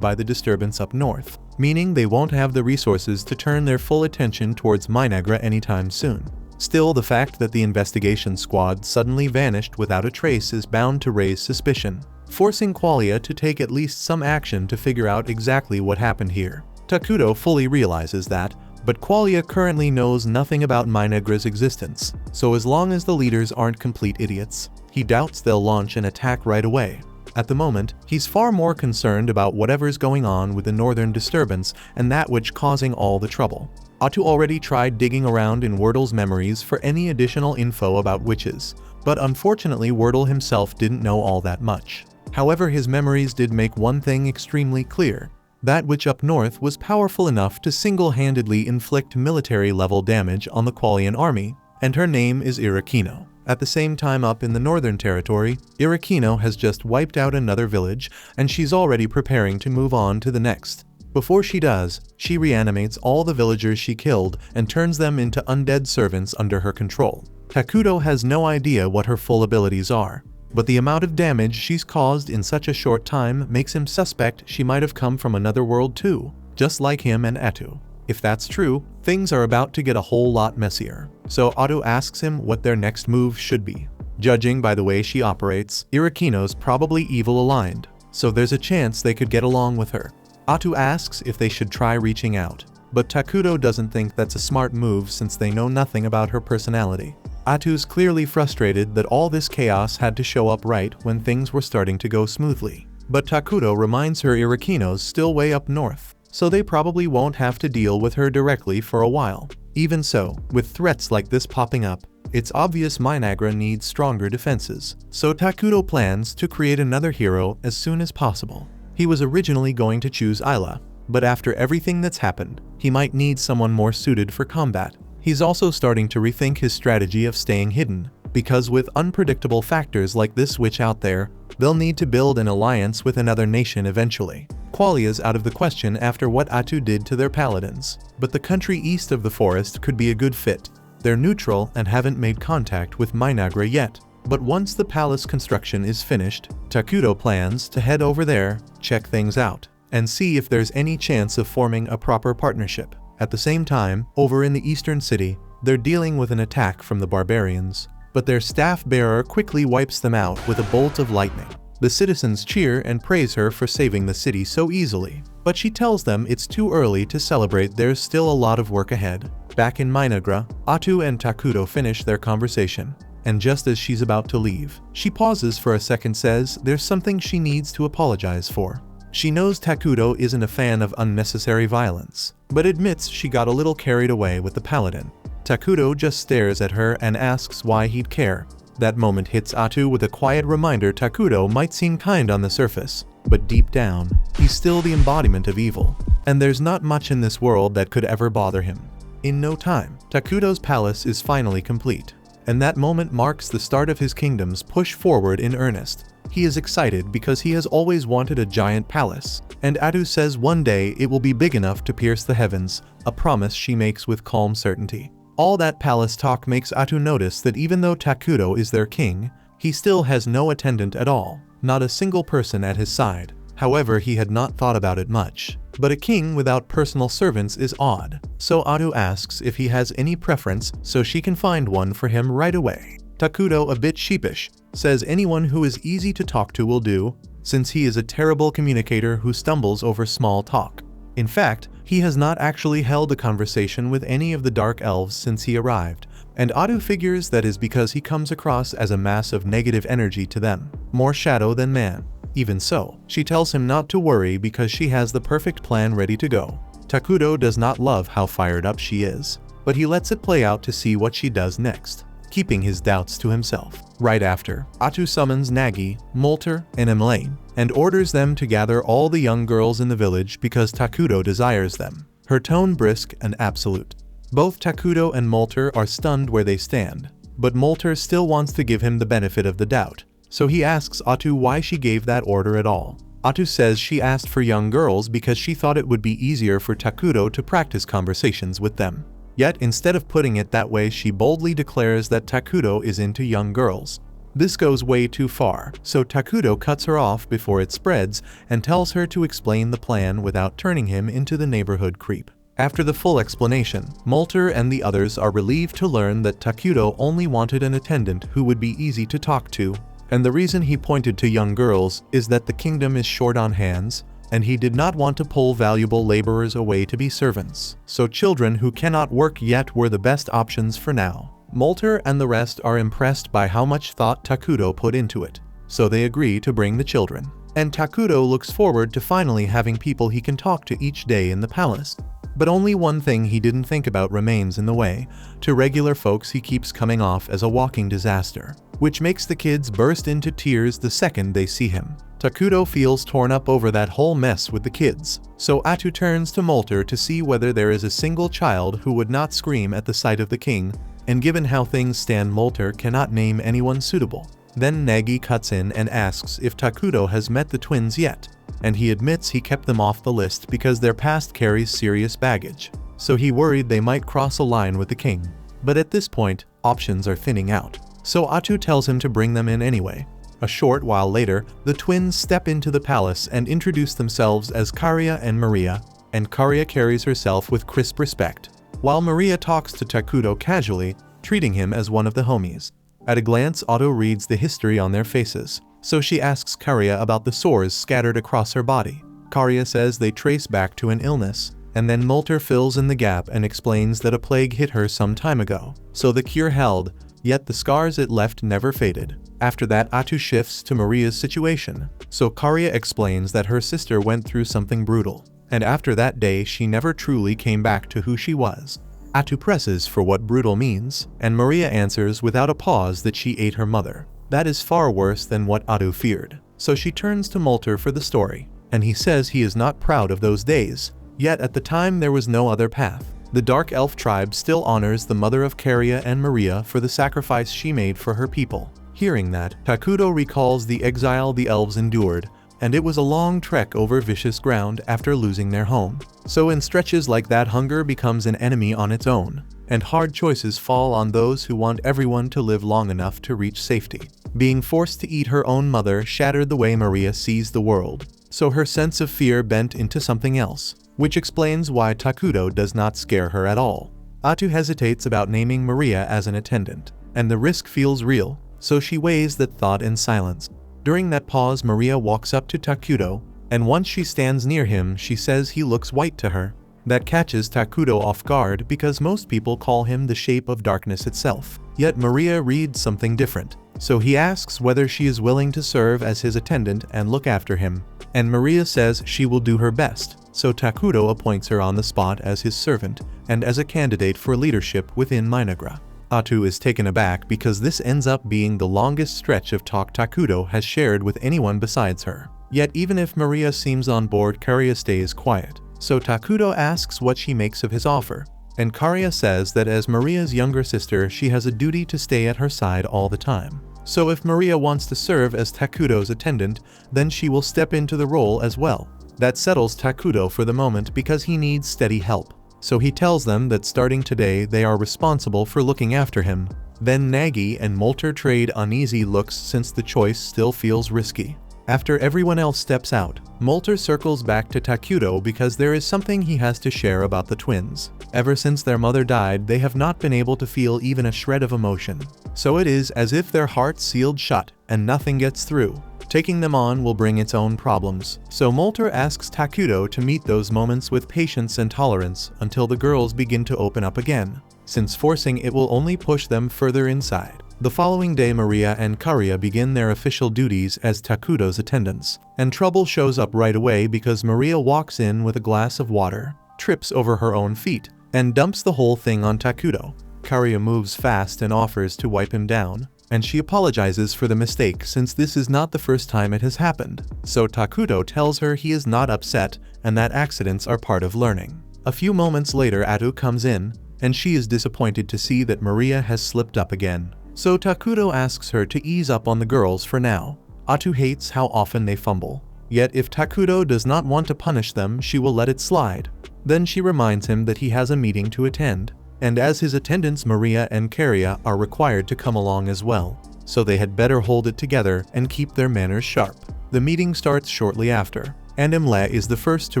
by the disturbance up north, meaning they won't have the resources to turn their full attention towards Minagra anytime soon. Still, the fact that the investigation squad suddenly vanished without a trace is bound to raise suspicion, forcing Qualia to take at least some action to figure out exactly what happened here. Takuto fully realizes that, but Qualia currently knows nothing about Minagra's existence, so as long as the leaders aren't complete idiots, he doubts they'll launch an attack right away. At the moment, he's far more concerned about whatever's going on with the northern disturbance and that which causing all the trouble. Atu already tried digging around in Wordle's memories for any additional info about witches, but unfortunately Wordle himself didn't know all that much. However, his memories did make one thing extremely clear. That witch up north was powerful enough to single-handedly inflict military-level damage on the Qualian army, and her name is Irakino. At the same time, up in the northern territory, Irakino has just wiped out another village, and she's already preparing to move on to the next. Before she does, she reanimates all the villagers she killed and turns them into undead servants under her control. Takuto has no idea what her full abilities are, but the amount of damage she's caused in such a short time makes him suspect she might have come from another world too, just like him and Atu. If that's true, things are about to get a whole lot messier, so Atu asks him what their next move should be. Judging by the way she operates, Irakino's probably evil-aligned, so there's a chance they could get along with her. Atu asks if they should try reaching out, but Takuto doesn't think that's a smart move since they know nothing about her personality. Atu's clearly frustrated that all this chaos had to show up right when things were starting to go smoothly, but Takuto reminds her Irakino's still way up north, so they probably won't have to deal with her directly for a while. Even so, with threats like this popping up, it's obvious Minagra needs stronger defenses, so Takuto plans to create another hero as soon as possible. He was originally going to choose Ayla, but after everything that's happened, he might need someone more suited for combat. He's also starting to rethink his strategy of staying hidden, because with unpredictable factors like this witch out there, they'll need to build an alliance with another nation eventually. Qualia's out of the question after what Atu did to their paladins, but the country east of the forest could be a good fit. They're neutral and haven't made contact with Minagra yet, but once the palace construction is finished, Takuto plans to head over there, check things out, and see if there's any chance of forming a proper partnership. At the same time, over in the eastern city, they're dealing with an attack from the barbarians, but their staff bearer quickly wipes them out with a bolt of lightning. The citizens cheer and praise her for saving the city so easily, but she tells them it's too early to celebrate, there's still a lot of work ahead. Back in Minagra, Atu and Takuto finish their conversation, and just as she's about to leave, she pauses for a second, says there's something she needs to apologize for. She knows Takuto isn't a fan of unnecessary violence, but admits she got a little carried away with the paladin. Takuto just stares at her and asks why he'd care. That moment hits Atu with a quiet reminder Takuto might seem kind on the surface, but deep down, he's still the embodiment of evil, and there's not much in this world that could ever bother him. In no time, Takuto's palace is finally complete, and that moment marks the start of his kingdom's push forward in earnest. He is excited because he has always wanted a giant palace, and Atu says one day it will be big enough to pierce the heavens, a promise she makes with calm certainty. All that palace talk makes Atu notice that even though Takuto is their king, he still has no attendant at all, not a single person at his side. However, he had not thought about it much, but a king without personal servants is odd, so Atu asks if he has any preference so she can find one for him right away. Takuto, a bit sheepish, says anyone who is easy to talk to will do, since he is a terrible communicator who stumbles over small talk. In fact, he has not actually held a conversation with any of the Dark Elves since he arrived, and Atu figures that is because he comes across as a mass of negative energy to them, more shadow than man. Even so, she tells him not to worry because she has the perfect plan ready to go. Takuto does not love how fired up she is, but he lets it play out to see what she does next. keeping his doubts to himself. Right after, Atu summons Nagi, Molter, and Emlane, and orders them to gather all the young girls in the village because Takudo desires them. Her tone brisk and absolute. Both Takudo and Molter are stunned where they stand, but Molter still wants to give him the benefit of the doubt, so he asks Atu why she gave that order at all. Atu says she asked for young girls because she thought it would be easier for Takudo to practice conversations with them. Yet instead of putting it that way, she boldly declares that Takudo is into young girls. This goes way too far, so Takudo cuts her off before it spreads and tells her to explain the plan without turning him into the neighborhood creep. After the full explanation, Molter and the others are relieved to learn that Takudo only wanted an attendant who would be easy to talk to, and the reason he pointed to young girls is that the kingdom is short on hands, and he did not want to pull valuable laborers away to be servants, so children who cannot work yet were the best options for now. Molter and the rest are impressed by how much thought Takudo put into it, so they agree to bring the children. And Takudo looks forward to finally having people he can talk to each day in the palace. But only one thing he didn't think about remains in the way. To regular folks he keeps coming off as a walking disaster, which makes the kids burst into tears the second they see him. Takudo feels torn up over that whole mess with the kids, so Atu turns to Molter to see whether there is a single child who would not scream at the sight of the king, and given how things stand, Molter cannot name anyone suitable. Then Nagi cuts in and asks if Takudo has met the twins yet, and he admits he kept them off the list because their past carries serious baggage, so he worried they might cross a line with the king. But at this point, options are thinning out, so Atu tells him to bring them in anyway. A short while later, the twins step into the palace and introduce themselves as Karia and Maria, and Karia carries herself with crisp respect, while Maria talks to Takudo casually, treating him as one of the homies. At a glance, Otto reads the history on their faces, so she asks Karia about the sores scattered across her body. Karia says they trace back to an illness, and then Molter fills in the gap and explains that a plague hit her some time ago, so the cure held, yet the scars it left never faded. After that, Atu shifts to Maria's situation, so Karia explains that her sister went through something brutal, and after that day she never truly came back to who she was. Atu presses for what brutal means, and Maria answers without a pause that she ate her mother. That is far worse than what Atu feared, so she turns to Molter for the story, and he says he is not proud of those days, yet at the time there was no other path. The Dark Elf tribe still honors the mother of Karia and Maria for the sacrifice she made for her people. Hearing that, Takudo recalls the exile the elves endured, and it was a long trek over vicious ground after losing their home. So in stretches like that, hunger becomes an enemy on its own, and hard choices fall on those who want everyone to live long enough to reach safety. Being forced to eat her own mother shattered the way Maria sees the world, so her sense of fear bent into something else, which explains why Takudo does not scare her at all. Atu hesitates about naming Maria as an attendant, and the risk feels real, so she weighs that thought in silence. During that pause, Maria walks up to Takudo, and once she stands near him, she says he looks white to her. That catches Takudo off guard because most people call him the shape of darkness itself. Yet Maria reads something different, so he asks whether she is willing to serve as his attendant and look after him, and Maria says she will do her best, so Takudo appoints her on the spot as his servant and as a candidate for leadership within Minagra. Atu is taken aback because this ends up being the longest stretch of talk Takudo has shared with anyone besides her. Yet even if Maria seems on board, Karia stays quiet, so Takudo asks what she makes of his offer, and Karia says that as Maria's younger sister she has a duty to stay at her side all the time. So if Maria wants to serve as Takudo's attendant, then she will step into the role as well. That settles Takudo for the moment because he needs steady help. So he tells them that starting today they are responsible for looking after him. Then Nagi and Molter trade uneasy looks since the choice still feels risky. After everyone else steps out, Molter circles back to Takudo because there is something he has to share about the twins. Ever since their mother died, they have not been able to feel even a shred of emotion. So it is as if their hearts sealed shut and nothing gets through. Taking them on will bring its own problems, so Molter asks Takudo to meet those moments with patience and tolerance until the girls begin to open up again, since forcing it will only push them further inside. The following day, Maria and Karia begin their official duties as Takudo's attendants, and trouble shows up right away because Maria walks in with a glass of water, trips over her own feet, and dumps the whole thing on Takudo. Karya moves fast and offers to wipe him down, and she apologizes for the mistake since this is not the first time it has happened. So Takuto tells her he is not upset and that accidents are part of learning. A few moments later Atu comes in, and she is disappointed to see that Maria has slipped up again. So Takuto asks her to ease up on the girls for now. Atu hates how often they fumble. Yet if Takuto does not want to punish them, she will let it slide. Then she reminds him that he has a meeting to attend, and as his attendants Maria and Karya are required to come along as well, so they had better hold it together and keep their manners sharp. The meeting starts shortly after, and Imle is the first to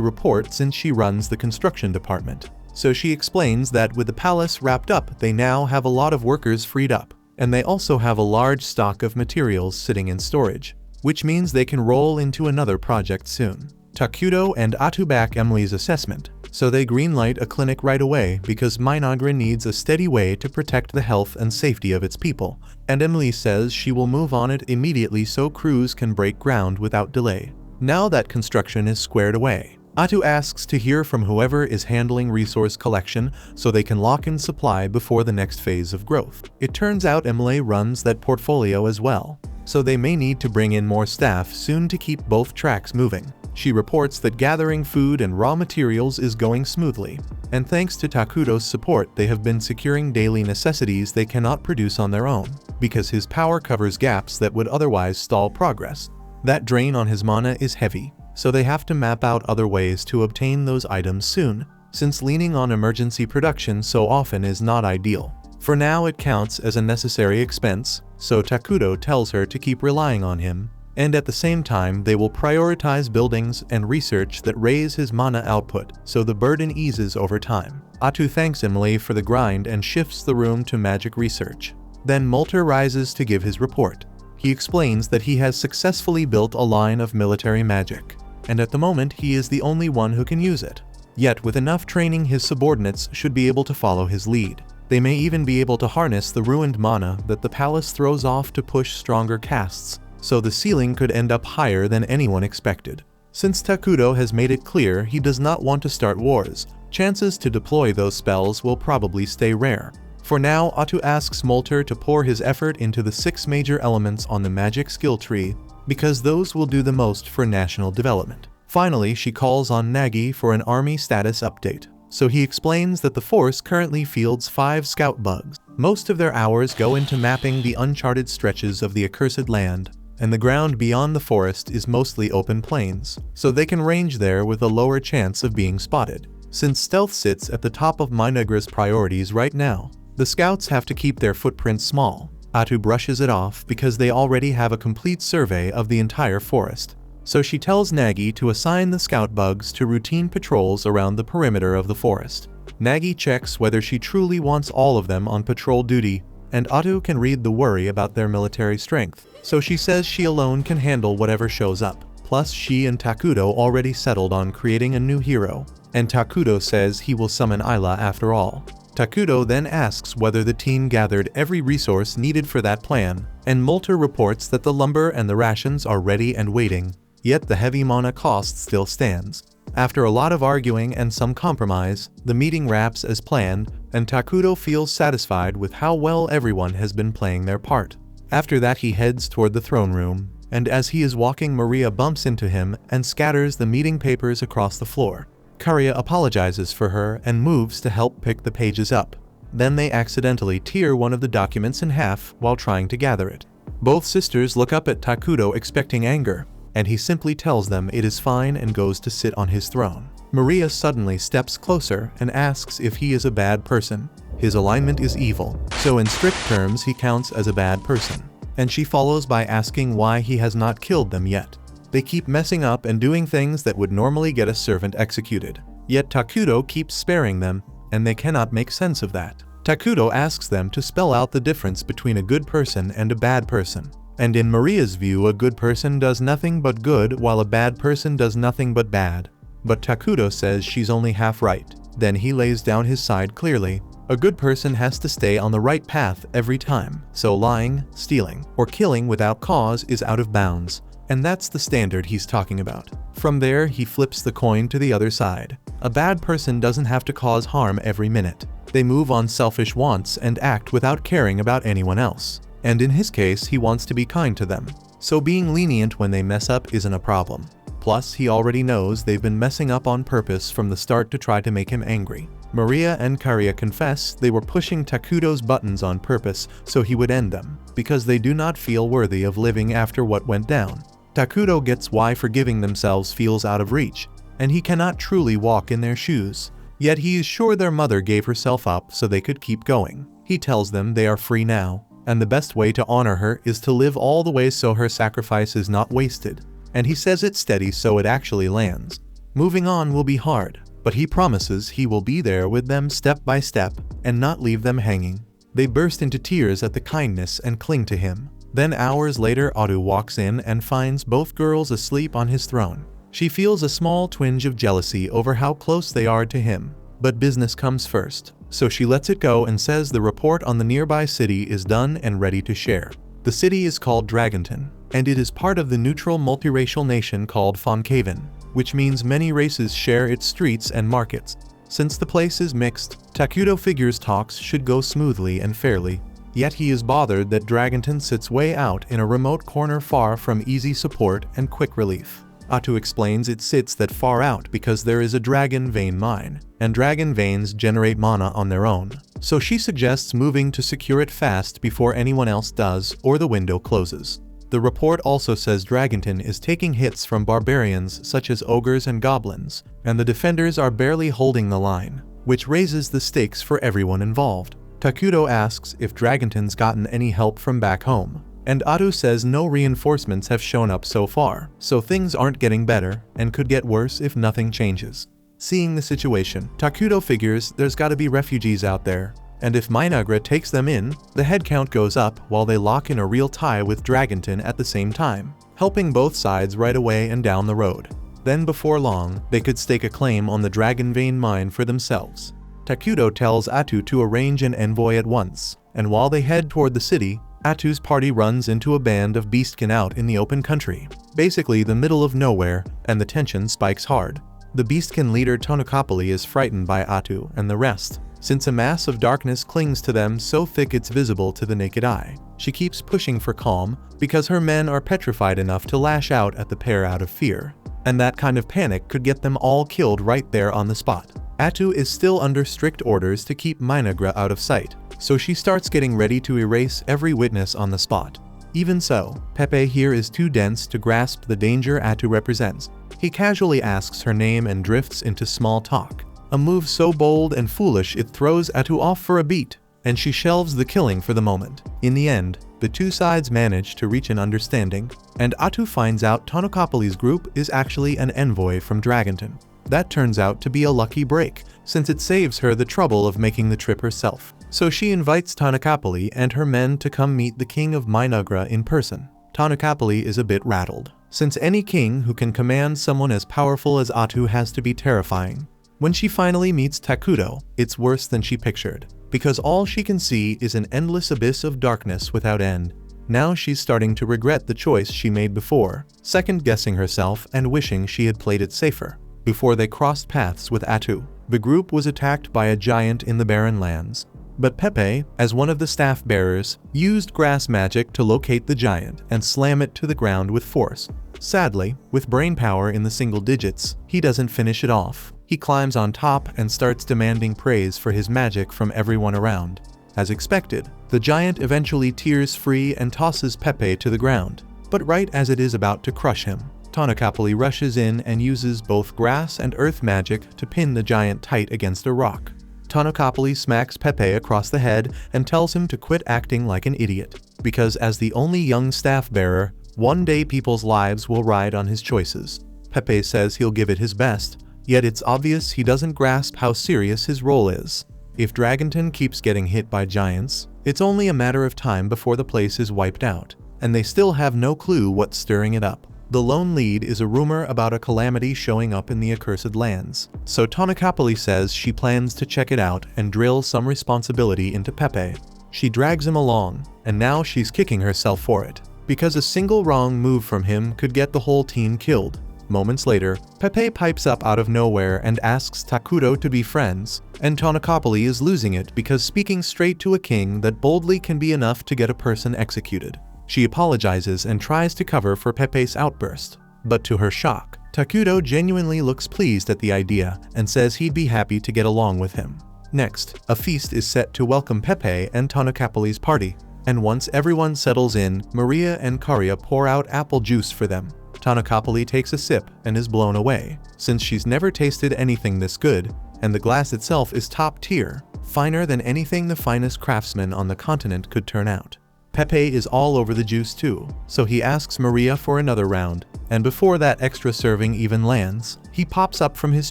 report since she runs the construction department. So she explains that with the palace wrapped up, they now have a lot of workers freed up, and they also have a large stock of materials sitting in storage, which means they can roll into another project soon. Takuto and Atu back Emily's assessment, so they greenlight a clinic right away because Minagra needs a steady way to protect the health and safety of its people, and Emily says she will move on it immediately so crews can break ground without delay. Now that construction is squared away, Atu asks to hear from whoever is handling resource collection so they can lock in supply before the next phase of growth. It turns out Emily runs that portfolio as well, so they may need to bring in more staff soon to keep both tracks moving. She reports that gathering food and raw materials is going smoothly, and thanks to Takuto's support they have been securing daily necessities they cannot produce on their own, because his power covers gaps that would otherwise stall progress. That drain on his mana is heavy, so they have to map out other ways to obtain those items soon, since leaning on emergency production so often is not ideal. For now it counts as a necessary expense, so Takuto tells her to keep relying on him, and at the same time they will prioritize buildings and research that raise his mana output so the burden eases over time. Atu thanks Emily for the grind and shifts the room to magic research. Then Molter rises to give his report. He explains that he has successfully built a line of military magic, and at the moment he is the only one who can use it. Yet with enough training his subordinates should be able to follow his lead. They may even be able to harness the ruined mana that the palace throws off to push stronger casts, so the ceiling could end up higher than anyone expected. Since Takuto has made it clear he does not want to start wars, chances to deploy those spells will probably stay rare. For now, Atu asks Molter to pour his effort into the 6 major elements on the magic skill tree, because those will do the most for national development. Finally, she calls on Nagi for an army status update. So he explains that the force currently fields 5 scout bugs. Most of their hours go into mapping the uncharted stretches of the accursed land, and the ground beyond the forest is mostly open plains, so they can range there with a lower chance of being spotted. Since stealth sits at the top of Minagra's priorities right now, the scouts have to keep their footprints small. Atu brushes it off because they already have a complete survey of the entire forest. So she tells Nagi to assign the scout bugs to routine patrols around the perimeter of the forest. Nagi checks whether she truly wants all of them on patrol duty, and Atu can read the worry about their military strength, so she says she alone can handle whatever shows up. Plus she and Takuto already settled on creating a new hero, and Takuto says he will summon Ayla after all. Takuto then asks whether the team gathered every resource needed for that plan, and Molter reports that the lumber and the rations are ready and waiting, yet the heavy mana cost still stands. After a lot of arguing and some compromise, the meeting wraps as planned, and Takuto feels satisfied with how well everyone has been playing their part. After that he heads toward the throne room, and as he is walking Maria bumps into him and scatters the meeting papers across the floor. Karya apologizes for her and moves to help pick the pages up. Then they accidentally tear one of the documents in half while trying to gather it. Both sisters look up at Takuto expecting anger, and he simply tells them it is fine and goes to sit on his throne. Maria suddenly steps closer and asks if he is a bad person. His alignment is evil, so in strict terms he counts as a bad person, and she follows by asking why he has not killed them yet. They keep messing up and doing things that would normally get a servant executed. Yet Takuto keeps sparing them, and they cannot make sense of that. Takuto asks them to spell out the difference between a good person and a bad person. And in Maria's view, a good person does nothing but good while a bad person does nothing but bad. But Takuto says she's only half right. Then he lays down his side clearly. A good person has to stay on the right path every time, so lying, stealing, or killing without cause is out of bounds. And that's the standard he's talking about. From there, he flips the coin to the other side. A bad person doesn't have to cause harm every minute. They move on selfish wants and act without caring about anyone else. And in his case, he wants to be kind to them. So being lenient when they mess up isn't a problem. Plus, he already knows they've been messing up on purpose from the start to try to make him angry. Maria and Karia confess they were pushing Takuto's buttons on purpose so he would end them, because they do not feel worthy of living after what went down. Takuto gets why forgiving themselves feels out of reach, and he cannot truly walk in their shoes. Yet he is sure their mother gave herself up so they could keep going. He tells them they are free now, and the best way to honor her is to live all the way so her sacrifice is not wasted. And he says it steady so it actually lands. Moving on will be hard, but he promises he will be there with them step by step and not leave them hanging. They burst into tears at the kindness and cling to him. Then hours later, Atu walks in and finds both girls asleep on his throne. She feels a small twinge of jealousy over how close they are to him, but business comes first. So she lets it go and says the report on the nearby city is done and ready to share. The city is called Dragonton, and it is part of the neutral multiracial nation called Fonkaven, which means many races share its streets and markets. Since the place is mixed, Takuto figures talks should go smoothly and fairly, yet he is bothered that Dragonton sits way out in a remote corner far from easy support and quick relief. Atu explains it sits that far out because there is a dragon vein mine, and dragon veins generate mana on their own, so she suggests moving to secure it fast before anyone else does or the window closes. The report also says Dragonton is taking hits from barbarians such as ogres and goblins, and the defenders are barely holding the line, which raises the stakes for everyone involved. Takuto asks if Dragonton's gotten any help from back home, and Atu says no reinforcements have shown up so far, so things aren't getting better and could get worse if nothing changes. Seeing the situation, Takuto figures there's gotta be refugees out there, and if Minagra takes them in, the headcount goes up while they lock in a real tie with Dragonton at the same time, helping both sides right away and down the road. Then before long, they could stake a claim on the Dragon Vein mine for themselves. Takuto tells Atu to arrange an envoy at once, and while they head toward the city, Atu's party runs into a band of beastkin out in the open country, basically the middle of nowhere, and the tension spikes hard. The beastkin leader Tonokopoli is frightened by Atu and the rest, since a mass of darkness clings to them so thick it's visible to the naked eye. She keeps pushing for calm because her men are petrified enough to lash out at the pair out of fear, and that kind of panic could get them all killed right there on the spot. Atu is still under strict orders to keep Minagra out of sight, so she starts getting ready to erase every witness on the spot. Even so, Pepe here is too dense to grasp the danger Atu represents. He casually asks her name and drifts into small talk, a move so bold and foolish it throws Atu off for a beat, and she shelves the killing for the moment. In the end, the two sides manage to reach an understanding, and Atu finds out Tonokopoli's group is actually an envoy from Dragonton. That turns out to be a lucky break, since it saves her the trouble of making the trip herself. So she invites Tonokopoli and her men to come meet the king of Minagra in person. Tonokopoli is a bit rattled, since any king who can command someone as powerful as Atu has to be terrifying. When she finally meets Takuto, it's worse than she pictured, because all she can see is an endless abyss of darkness without end. Now she's starting to regret the choice she made before, second-guessing herself and wishing she had played it safer. Before they crossed paths with Atu, the group was attacked by a giant in the barren lands. But Pepe, as one of the staff bearers, used grass magic to locate the giant and slam it to the ground with force. Sadly, with brain power in the single digits, he doesn't finish it off. He climbs on top and starts demanding praise for his magic from everyone around. As expected, the giant eventually tears free and tosses Pepe to the ground. But right as it is about to crush him, Tonokopoli rushes in and uses both grass and earth magic to pin the giant tight against a rock. Tonokopoli smacks Pepe across the head and tells him to quit acting like an idiot, because as the only young staff bearer, one day people's lives will ride on his choices. Pepe says he'll give it his best, yet it's obvious he doesn't grasp how serious his role is. If Dragonton keeps getting hit by giants, it's only a matter of time before the place is wiped out, and they still have no clue what's stirring it up. The lone lead is a rumor about a calamity showing up in the accursed lands, so Tonokopoli says she plans to check it out and drill some responsibility into Pepe. She drags him along, and now she's kicking herself for it, because a single wrong move from him could get the whole team killed. Moments later, Pepe pipes up out of nowhere and asks Takudo to be friends, and Tonakapali is losing it because speaking straight to a king that boldly can be enough to get a person executed. She apologizes and tries to cover for Pepe's outburst, but to her shock, Takudo genuinely looks pleased at the idea and says he'd be happy to get along with him. Next, a feast is set to welcome Pepe and Tonakapali's party, and once everyone settles in, Maria and Karia pour out apple juice for them. Tonakapali takes a sip and is blown away, since she's never tasted anything this good, and the glass itself is top tier, finer than anything the finest craftsman on the continent could turn out. Pepe is all over the juice too, so he asks Maria for another round, and before that extra serving even lands, he pops up from his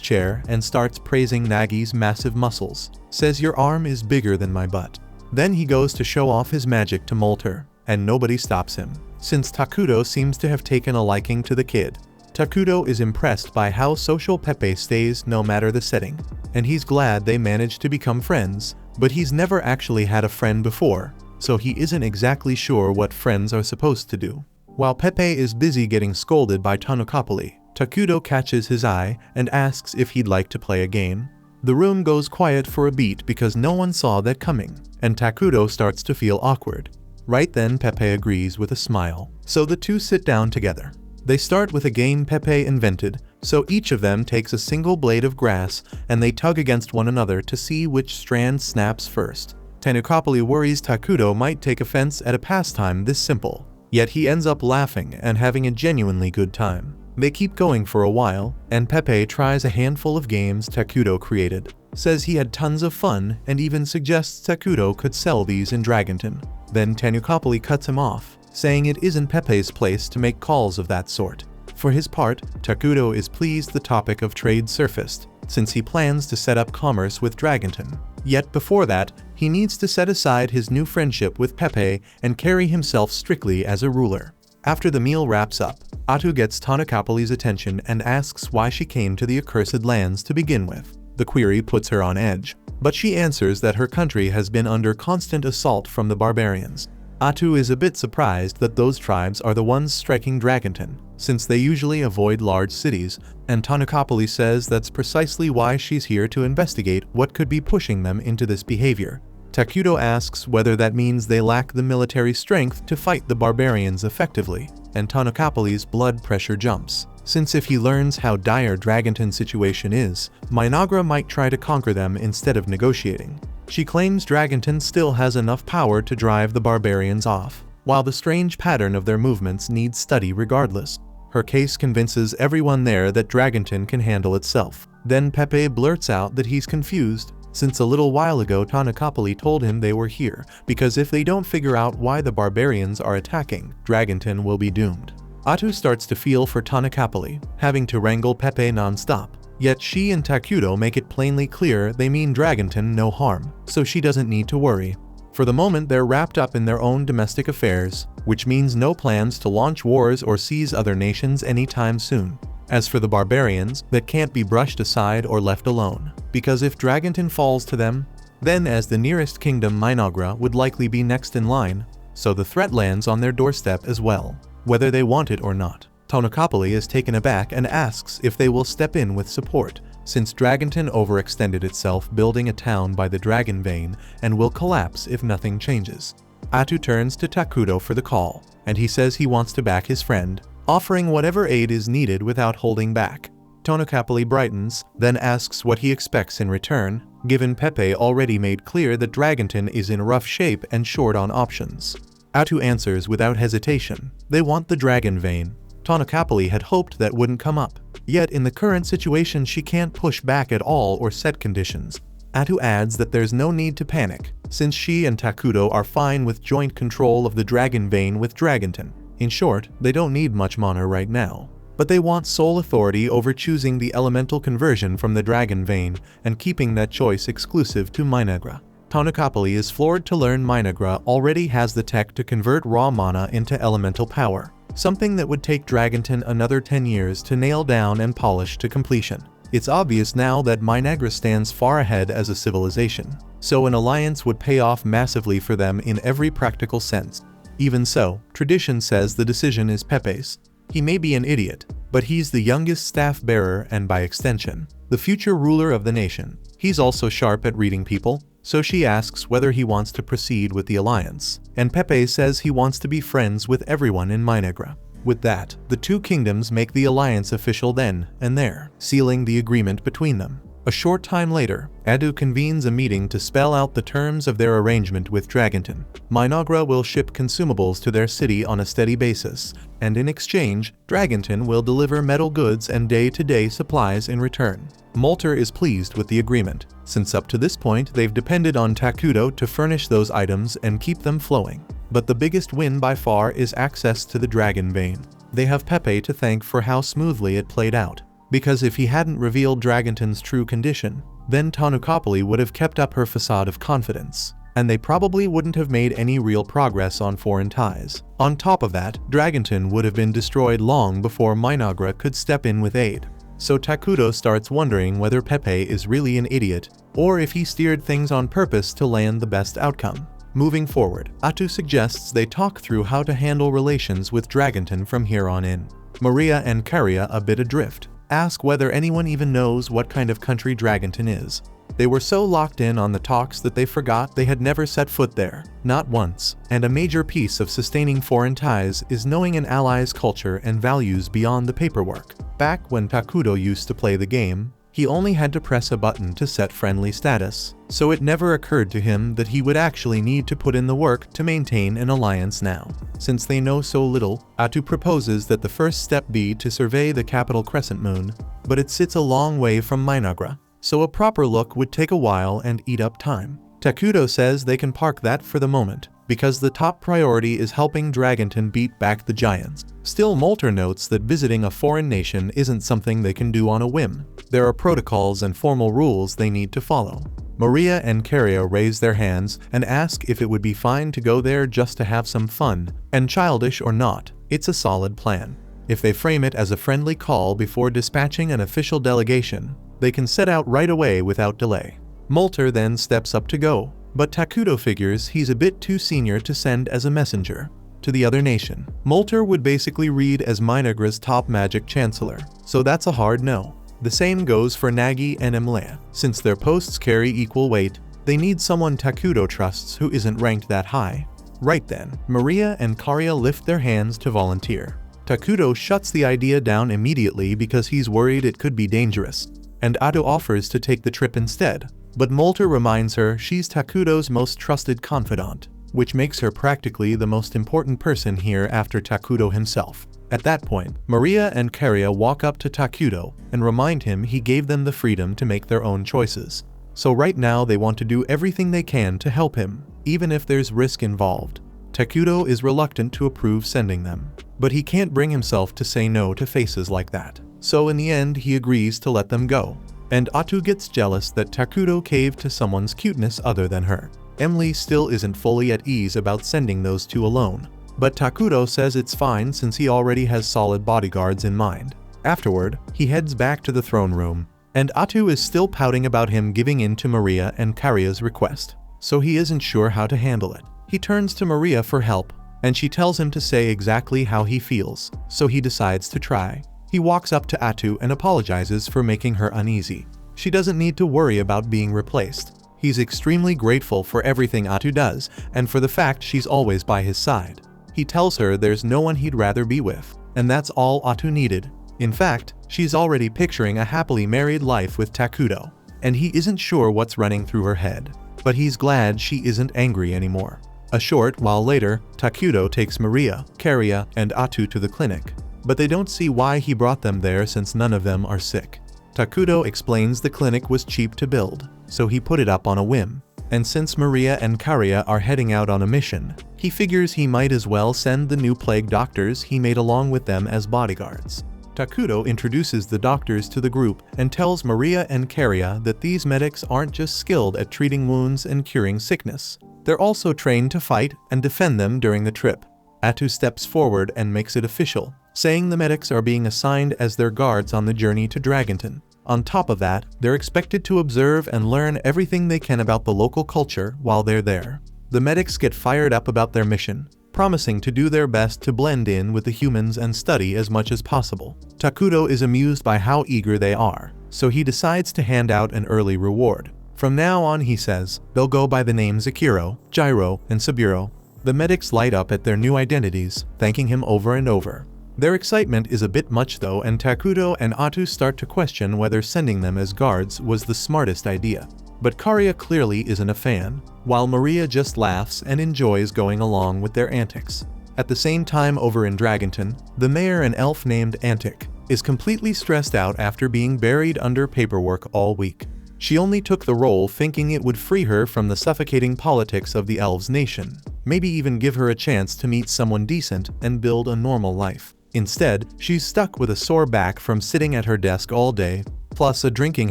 chair and starts praising Nagi's massive muscles, says your arm is bigger than my butt. Then he goes to show off his magic to Molter, and nobody stops him, since Takudo seems to have taken a liking to the kid. Takudo is impressed by how social Pepe stays no matter the setting, and he's glad they managed to become friends, but he's never actually had a friend before, so he isn't exactly sure what friends are supposed to do. While Pepe is busy getting scolded by Tonakapali, Takudo catches his eye and asks if he'd like to play a game. The room goes quiet for a beat because no one saw that coming, and Takudo starts to feel awkward. Right then Pepe agrees with a smile, so the two sit down together. They start with a game Pepe invented, so each of them takes a single blade of grass and they tug against one another to see which strand snaps first. Tonakapali worries Takudo might take offense at a pastime this simple, yet he ends up laughing and having a genuinely good time. They keep going for a while, and Pepe tries a handful of games Takudo created, says he had tons of fun, and even suggests Takudo could sell these in Dragonton. Then Tonakapali cuts him off, saying it isn't Pepe's place to make calls of that sort. For his part, Takudo is pleased the topic of trade surfaced, since he plans to set up commerce with Dragonton. Yet before that, he needs to set aside his new friendship with Pepe and carry himself strictly as a ruler. After the meal wraps up, Atu gets Tonakapali's attention and asks why she came to the accursed lands to begin with. The query puts her on edge, but she answers that her country has been under constant assault from the barbarians. Atu is a bit surprised that those tribes are the ones striking Dragonton, since they usually avoid large cities, and Tonakapali says that's precisely why she's here to investigate what could be pushing them into this behavior. Takudo asks whether that means they lack the military strength to fight the barbarians effectively, and Tonakapali's blood pressure jumps, since if he learns how dire Dragonton's situation is, Minagra might try to conquer them instead of negotiating. She claims Dragonton still has enough power to drive the barbarians off, while the strange pattern of their movements needs study regardless. Her case convinces everyone there that Dragonton can handle itself. Then Pepe blurts out that he's confused, since a little while ago Tonakapali told him they were here, because if they don't figure out why the barbarians are attacking, Dragonton will be doomed. Atu starts to feel for Tonakapali, having to wrangle Pepe non-stop. Yet she and Takudo make it plainly clear they mean Dragonton no harm, so she doesn't need to worry. For the moment they're wrapped up in their own domestic affairs, which means no plans to launch wars or seize other nations anytime soon. As for the barbarians, that can't be brushed aside or left alone, because if Dragonton falls to them, then as the nearest kingdom Minagra would likely be next in line, so the threat lands on their doorstep as well, whether they want it or not. Tonakapali is taken aback and asks if they will step in with support, since Dragonton overextended itself building a town by the Dragon Vein and will collapse if nothing changes. Atu turns to Takudo for the call, and he says he wants to back his friend, offering whatever aid is needed without holding back. Tonakapali brightens, then asks what he expects in return, given Pepe already made clear that Dragonton is in rough shape and short on options. Atu answers without hesitation, they want the Dragon Vein. Tonakapali had hoped that wouldn't come up, yet in the current situation she can't push back at all or set conditions. Atu adds that there's no need to panic, since she and Takudo are fine with joint control of the Dragon Vein with Dragonton. In short, they don't need much mana right now, but they want sole authority over choosing the elemental conversion from the Dragon Vein and keeping that choice exclusive to Minagra. Tonakapali is floored to learn Minagra already has the tech to convert raw mana into elemental power, something that would take Dragonton another 10 years to nail down and polish to completion. It's obvious now that Minagra stands far ahead as a civilization, so an alliance would pay off massively for them in every practical sense. Even so, tradition says the decision is Pepe's. He may be an idiot, but he's the youngest staff bearer and by extension, the future ruler of the nation. He's also sharp at reading people, so she asks whether he wants to proceed with the alliance, and Pepe says he wants to be friends with everyone in Minagra. With that, the two kingdoms make the alliance official then and there, sealing the agreement between them. A short time later, Adu convenes a meeting to spell out the terms of their arrangement with Dragonton. Minagra will ship consumables to their city on a steady basis, and in exchange, Dragonton will deliver metal goods and day-to-day supplies in return. Molter is pleased with the agreement, since up to this point they've depended on Takudo to furnish those items and keep them flowing. But the biggest win by far is access to the Dragon Vein. They have Pepe to thank for how smoothly it played out. Because if he hadn't revealed Dragonton's true condition, then Tanukapali would have kept up her facade of confidence, and they probably wouldn't have made any real progress on foreign ties. On top of that, Dragonton would have been destroyed long before Minagra could step in with aid. So Takudo starts wondering whether Pepe is really an idiot, or if he steered things on purpose to land the best outcome. Moving forward, Atu suggests they talk through how to handle relations with Dragonton from here on in. Maria and Karia, a bit adrift, ask whether anyone even knows what kind of country Dragonton is. They were so locked in on the talks that they forgot they had never set foot there, not once, and a major piece of sustaining foreign ties is knowing an ally's culture and values beyond the paperwork. Back when Takudo used to play the game, he only had to press a button to set friendly status, so it never occurred to him that he would actually need to put in the work to maintain an alliance now. Since they know so little, Atu proposes that the first step be to survey the capital crescent moon, but it sits a long way from Minagra, so a proper look would take a while and eat up time. Takudo says they can park that for the moment, because the top priority is helping Dragonton beat back the giants. Still, Molter notes that visiting a foreign nation isn't something they can do on a whim. There are protocols and formal rules they need to follow. Maria and Karia raise their hands and ask if it would be fine to go there just to have some fun, and childish or not, it's a solid plan. If they frame it as a friendly call before dispatching an official delegation, they can set out right away without delay. Molter then steps up to go, but Takudo figures he's a bit too senior to send as a messenger to the other nation. Molter would basically read as Minagra's top magic chancellor, so that's a hard no. The same goes for Nagi and Emlea. Since their posts carry equal weight, they need someone Takudo trusts who isn't ranked that high. Right then, Maria and Karia lift their hands to volunteer. Takudo shuts the idea down immediately because he's worried it could be dangerous, and Ado offers to take the trip instead. But Molter reminds her she's Takudo's most trusted confidant, which makes her practically the most important person here after Takudo himself. At that point, Maria and Karia walk up to Takudo and remind him he gave them the freedom to make their own choices. So right now they want to do everything they can to help him, even if there's risk involved. Takudo is reluctant to approve sending them, but he can't bring himself to say no to faces like that. So in the end he agrees to let them go. And Atu gets jealous that Takudo caved to someone's cuteness other than her. Emily still isn't fully at ease about sending those two alone, but Takudo says it's fine since he already has solid bodyguards in mind. Afterward, he heads back to the throne room, and Atu is still pouting about him giving in to Maria and Karia's request, so he isn't sure how to handle it. He turns to Maria for help, and she tells him to say exactly how he feels, so he decides to try. He walks up to Atu and apologizes for making her uneasy. She doesn't need to worry about being replaced. He's extremely grateful for everything Atu does and for the fact she's always by his side. He tells her there's no one he'd rather be with, and that's all Atu needed. In fact, she's already picturing a happily married life with Takudo, and he isn't sure what's running through her head, but he's glad she isn't angry anymore. A short while later, Takudo takes Maria, Karia, and Atu to the clinic, but they don't see why he brought them there since none of them are sick. Takudo explains the clinic was cheap to build, so he put it up on a whim. And since Maria and Karia are heading out on a mission, he figures he might as well send the new plague doctors he made along with them as bodyguards. Takudo introduces the doctors to the group and tells Maria and Karia that these medics aren't just skilled at treating wounds and curing sickness. They're also trained to fight and defend them during the trip. Atu steps forward and makes it official, saying the medics are being assigned as their guards on the journey to Dragonton. On top of that, they're expected to observe and learn everything they can about the local culture while they're there. The medics get fired up about their mission, promising to do their best to blend in with the humans and study as much as possible. Takuto is amused by how eager they are, so he decides to hand out an early reward. From now on, he says, they'll go by the names Akiro, Gyro, and Saburo. The medics light up at their new identities, thanking him over and over. Their excitement is a bit much though, and Takuto and Atu start to question whether sending them as guards was the smartest idea. But Kariya clearly isn't a fan, while Maria just laughs and enjoys going along with their antics. At the same time over in Dragonton, the mayor, an elf named Antic, is completely stressed out after being buried under paperwork all week. She only took the role thinking it would free her from the suffocating politics of the elves' nation, maybe even give her a chance to meet someone decent and build a normal life. Instead, she's stuck with a sore back from sitting at her desk all day, plus a drinking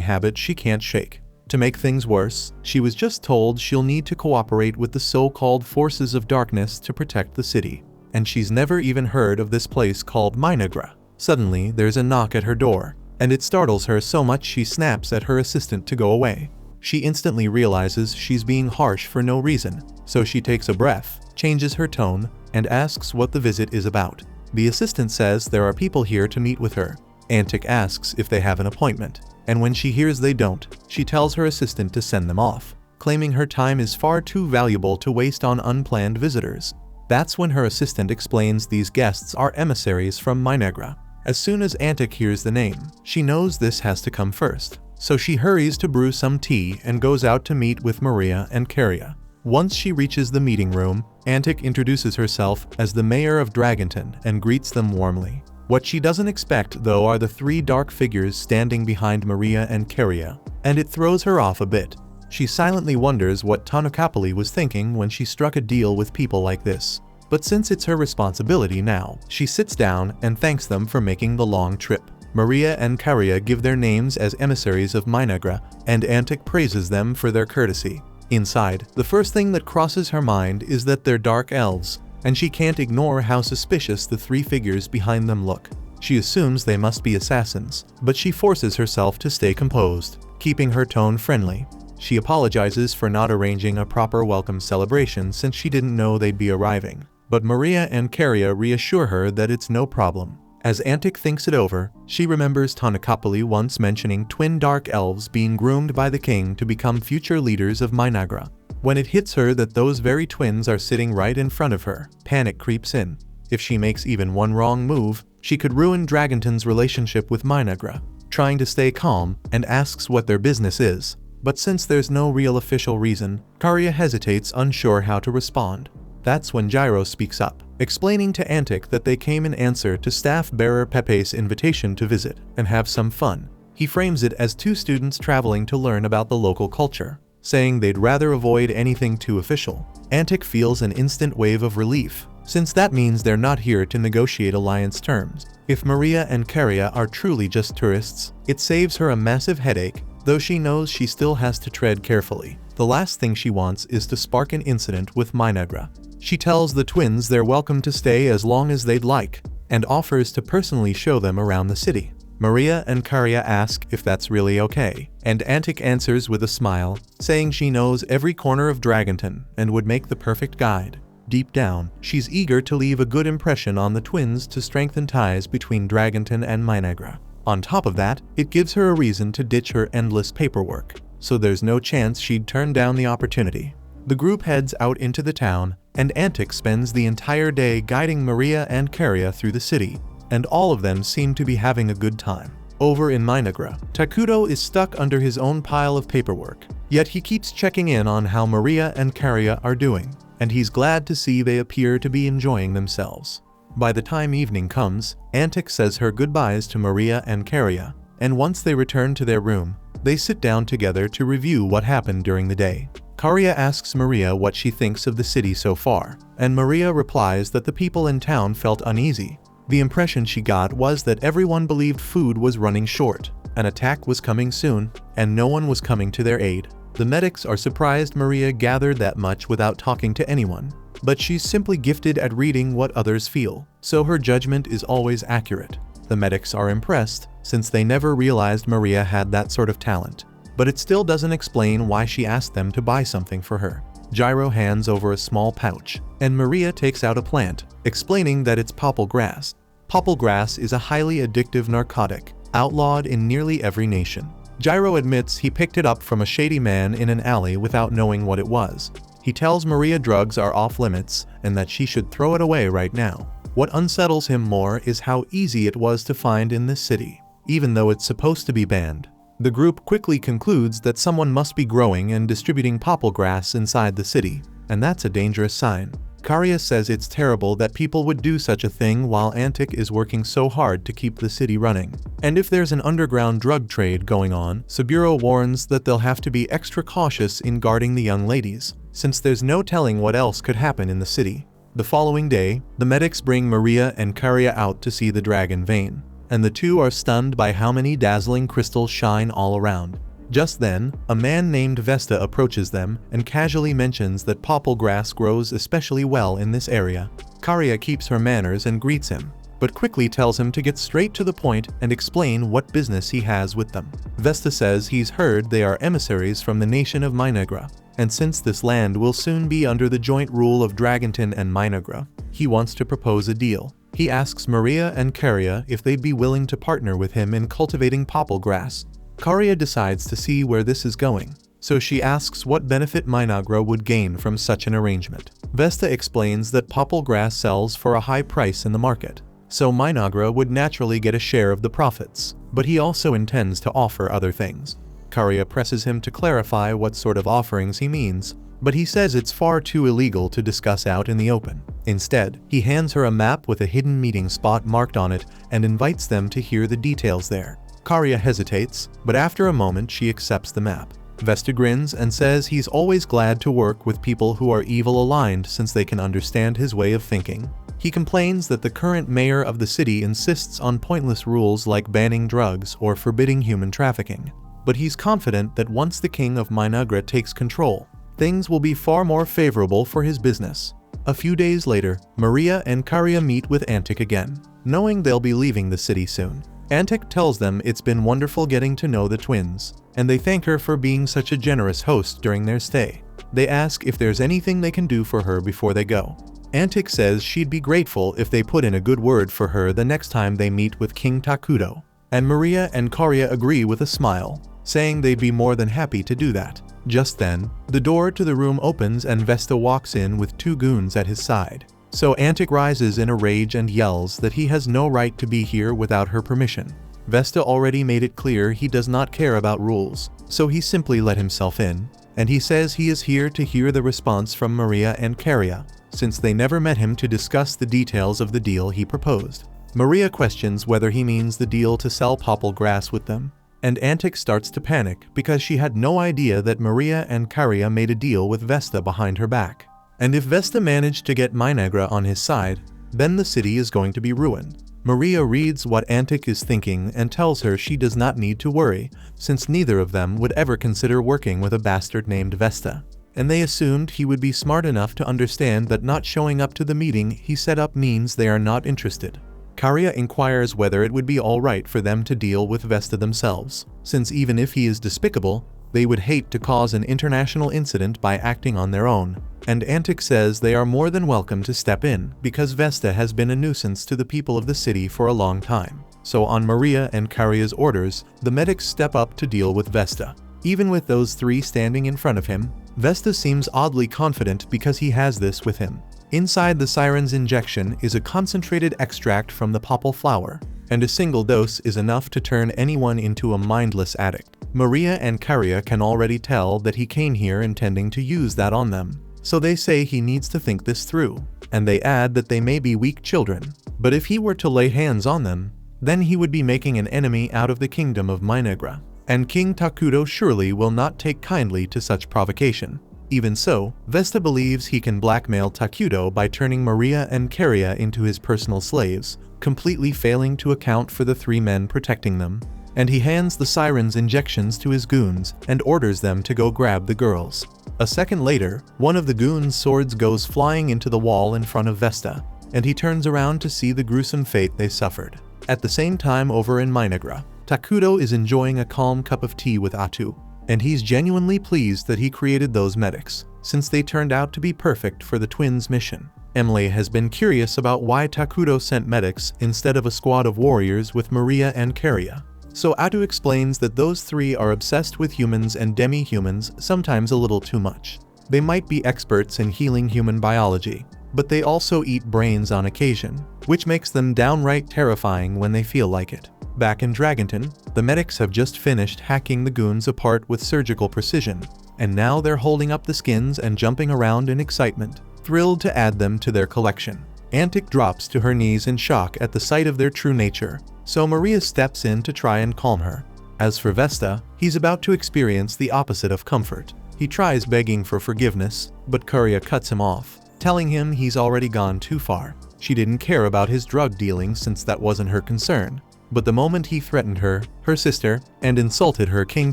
habit she can't shake. To make things worse, she was just told she'll need to cooperate with the so-called forces of darkness to protect the city. And she's never even heard of this place called Minagra. Suddenly, there's a knock at her door, and it startles her so much she snaps at her assistant to go away. She instantly realizes she's being harsh for no reason, so she takes a breath, changes her tone, and asks what the visit is about. The assistant says there are people here to meet with her. Antic asks if they have an appointment, and when she hears they don't, she tells her assistant to send them off, claiming her time is far too valuable to waste on unplanned visitors. That's when her assistant explains these guests are emissaries from Minagra. As soon as Antic hears the name, she knows this has to come first, so she hurries to brew some tea and goes out to meet with Maria and Kariya. Once she reaches the meeting room, Antic introduces herself as the mayor of Dragonton and greets them warmly. What she doesn't expect, though, are the three dark figures standing behind Maria and Kariya, and it throws her off a bit. She silently wonders what Tanakapali was thinking when she struck a deal with people like this. But since it's her responsibility now, she sits down and thanks them for making the long trip. Maria and Kariya give their names as emissaries of Minagra, and Antic praises them for their courtesy. Inside, the first thing that crosses her mind is that they're dark elves, and she can't ignore how suspicious the three figures behind them look. She assumes they must be assassins, but she forces herself to stay composed, keeping her tone friendly. She apologizes for not arranging a proper welcome celebration since she didn't know they'd be arriving. But Maria and Kariya reassure her that it's no problem. As Antic thinks it over, she remembers Tanakapali once mentioning twin dark elves being groomed by the king to become future leaders of Minagra. When it hits her that those very twins are sitting right in front of her, panic creeps in. If she makes even one wrong move, she could ruin Dragonton's relationship with Minagra. Trying to stay calm, and asks what their business is. But since there's no real official reason, Kariya hesitates, unsure how to respond. That's when Gyro speaks up, explaining to Antic that they came in answer to staff bearer Pepe's invitation to visit and have some fun. He frames it as two students traveling to learn about the local culture, saying they'd rather avoid anything too official. Antic feels an instant wave of relief, since that means they're not here to negotiate alliance terms. If Maria and Kariya are truly just tourists, it saves her a massive headache, though she knows she still has to tread carefully. The last thing she wants is to spark an incident with Minagra. She tells the twins they're welcome to stay as long as they'd like, and offers to personally show them around the city. Maria and Kariya ask if that's really okay, and Antic answers with a smile, saying she knows every corner of Dragonton and would make the perfect guide. Deep down, she's eager to leave a good impression on the twins to strengthen ties between Dragonton and Minagra. On top of that, it gives her a reason to ditch her endless paperwork, so there's no chance she'd turn down the opportunity. The group heads out into the town, and Antic spends the entire day guiding Maria and Kariya through the city, and all of them seem to be having a good time. Over in Minagra, Takuto is stuck under his own pile of paperwork, yet he keeps checking in on how Maria and Kariya are doing, and he's glad to see they appear to be enjoying themselves. By the time evening comes, Antic says her goodbyes to Maria and Kariya, and once they return to their room, they sit down together to review what happened during the day. Kariya asks Maria what she thinks of the city so far, and Maria replies that the people in town felt uneasy. The impression she got was that everyone believed food was running short, an attack was coming soon, and no one was coming to their aid. The medics are surprised Maria gathered that much without talking to anyone, but she's simply gifted at reading what others feel, so her judgment is always accurate. The medics are impressed, since they never realized Maria had that sort of talent, but it still doesn't explain why she asked them to buy something for her. Gyro hands over a small pouch, and Maria takes out a plant, explaining that it's popple grass. Popple grass is a highly addictive narcotic, outlawed in nearly every nation. Gyro admits he picked it up from a shady man in an alley without knowing what it was. He tells Maria drugs are off limits and that she should throw it away right now. What unsettles him more is how easy it was to find in this city, even though it's supposed to be banned. The group quickly concludes that someone must be growing and distributing popple grass inside the city, and that's a dangerous sign. Karya says it's terrible that people would do such a thing while Antic is working so hard to keep the city running. And if there's an underground drug trade going on, Saburo warns that they'll have to be extra cautious in guarding the young ladies, since there's no telling what else could happen in the city. The following day, the medics bring Maria and Karya out to see the dragon vein, and the two are stunned by how many dazzling crystals shine all around. Just then, a man named Vesta approaches them and casually mentions that popple grass grows especially well in this area. Karya keeps her manners and greets him, but quickly tells him to get straight to the point and explain what business he has with them. Vesta says he's heard they are emissaries from the nation of Minagra, and since this land will soon be under the joint rule of Dragonton and Minagra, he wants to propose a deal. He asks Maria and Karya if they'd be willing to partner with him in cultivating popple grass. Karya decides to see where this is going, so she asks what benefit Minagra would gain from such an arrangement. Vesta explains that popple grass sells for a high price in the market, so Minagra would naturally get a share of the profits, but he also intends to offer other things. Karya presses him to clarify what sort of offerings he means, but he says it's far too illegal to discuss out in the open. Instead, he hands her a map with a hidden meeting spot marked on it and invites them to hear the details there. Karya hesitates, but after a moment she accepts the map. Vesta grins and says he's always glad to work with people who are evil-aligned since they can understand his way of thinking. He complains that the current mayor of the city insists on pointless rules like banning drugs or forbidding human trafficking, but he's confident that once the king of Minagra takes control, things will be far more favorable for his business. A few days later, Maria and Karya meet with Antic again, knowing they'll be leaving the city soon. Antic tells them it's been wonderful getting to know the twins, and they thank her for being such a generous host during their stay. They ask if there's anything they can do for her before they go. Antic says she'd be grateful if they put in a good word for her the next time they meet with King Takudo, and Maria and Karya agree with a smile, saying they'd be more than happy to do that. Just then, the door to the room opens and Vesta walks in with two goons at his side. So Antic rises in a rage and yells that he has no right to be here without her permission. Vesta already made it clear he does not care about rules, so he simply let himself in, and he says he is here to hear the response from Maria and Karya, since they never met him to discuss the details of the deal he proposed. Maria questions whether he means the deal to sell popple grass with them, and Antic starts to panic because she had no idea that Maria and Karya made a deal with Vesta behind her back. And if Vesta managed to get Minagra on his side, then the city is going to be ruined. Maria reads what Antic is thinking and tells her she does not need to worry, since neither of them would ever consider working with a bastard named Vesta. And they assumed he would be smart enough to understand that not showing up to the meeting he set up means they are not interested. Karya inquires whether it would be alright for them to deal with Vesta themselves, since even if he is despicable, they would hate to cause an international incident by acting on their own. And Antic says they are more than welcome to step in because Vesta has been a nuisance to the people of the city for a long time. So on Maria and Karya's orders, the medics step up to deal with Vesta. Even with those three standing in front of him, Vesta seems oddly confident because he has this with him. Inside the siren's injection is a concentrated extract from the popple flower, and a single dose is enough to turn anyone into a mindless addict. Maria and Karya can already tell that he came here intending to use that on them, so they say he needs to think this through, and they add that they may be weak children, but if he were to lay hands on them, then he would be making an enemy out of the kingdom of Minagra, and King Takudo surely will not take kindly to such provocation. Even so, Vesta believes he can blackmail Takudo by turning Maria and Karya into his personal slaves, completely failing to account for the three men protecting them, and he hands the siren's injections to his goons and orders them to go grab the girls. A second later, one of the goons' swords goes flying into the wall in front of Vesta, and he turns around to see the gruesome fate they suffered. At the same time over in Minagra, Takudo is enjoying a calm cup of tea with Atu. and he's genuinely pleased that he created those medics, since they turned out to be perfect for the twins' mission. Emily has been curious about why Takudo sent medics instead of a squad of warriors with Maria and Karia. So Atu explains that those three are obsessed with humans and demi-humans, sometimes a little too much. They might be experts in healing human biology, but they also eat brains on occasion, which makes them downright terrifying when they feel like it. Back in Dragonton, the medics have just finished hacking the goons apart with surgical precision, and now they're holding up the skins and jumping around in excitement, thrilled to add them to their collection. Antic drops to her knees in shock at the sight of their true nature, so Maria steps in to try and calm her. As for Vesta, he's about to experience the opposite of comfort. He tries begging for forgiveness, but Karia cuts him off, telling him he's already gone too far. She didn't care about his drug dealing since that wasn't her concern, but the moment he threatened her, her sister, and insulted her King